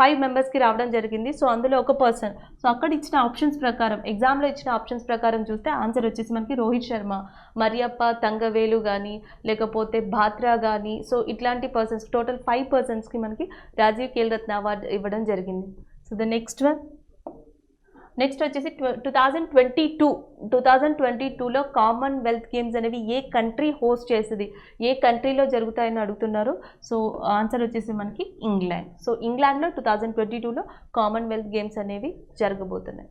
5 మెంబర్స్కి రావడం జరిగింది. సో అందులో ఒక పర్సన్. సో అక్కడ ఇచ్చిన ఆప్షన్స్ ప్రకారం, ఎగ్జామ్లో ఇచ్చిన ఆప్షన్స్ ప్రకారం చూస్తే ఆన్సర్ వచ్చేసి మనకి రోహిత్ శర్మ, మరియప్ప తంగవేలు కానీ లేకపోతే బాత్రా కానీ, సో ఇట్లాంటి పర్సన్స్ టోటల్ 5 పర్సన్స్కి మనకి రాజీవ్ ఖేల్రత్న అవార్డు ఇవ్వడం జరిగింది. So the next one, next వచ్చేసి 2022లో కామన్వెల్త్ గేమ్స్ అనేవి ఏ కంట్రీ హోస్ట్ చేస్తుంది, ఏ కంట్రీలో జరుగుతాయని అడుగుతున్నారు. సో ఆన్సర్ వచ్చేసి మనకి ఇంగ్లాండ్. సో ఇంగ్లాండ్లో 2022లో కామన్వెల్త్ గేమ్స్ అనేవి జరగబోతున్నాయి.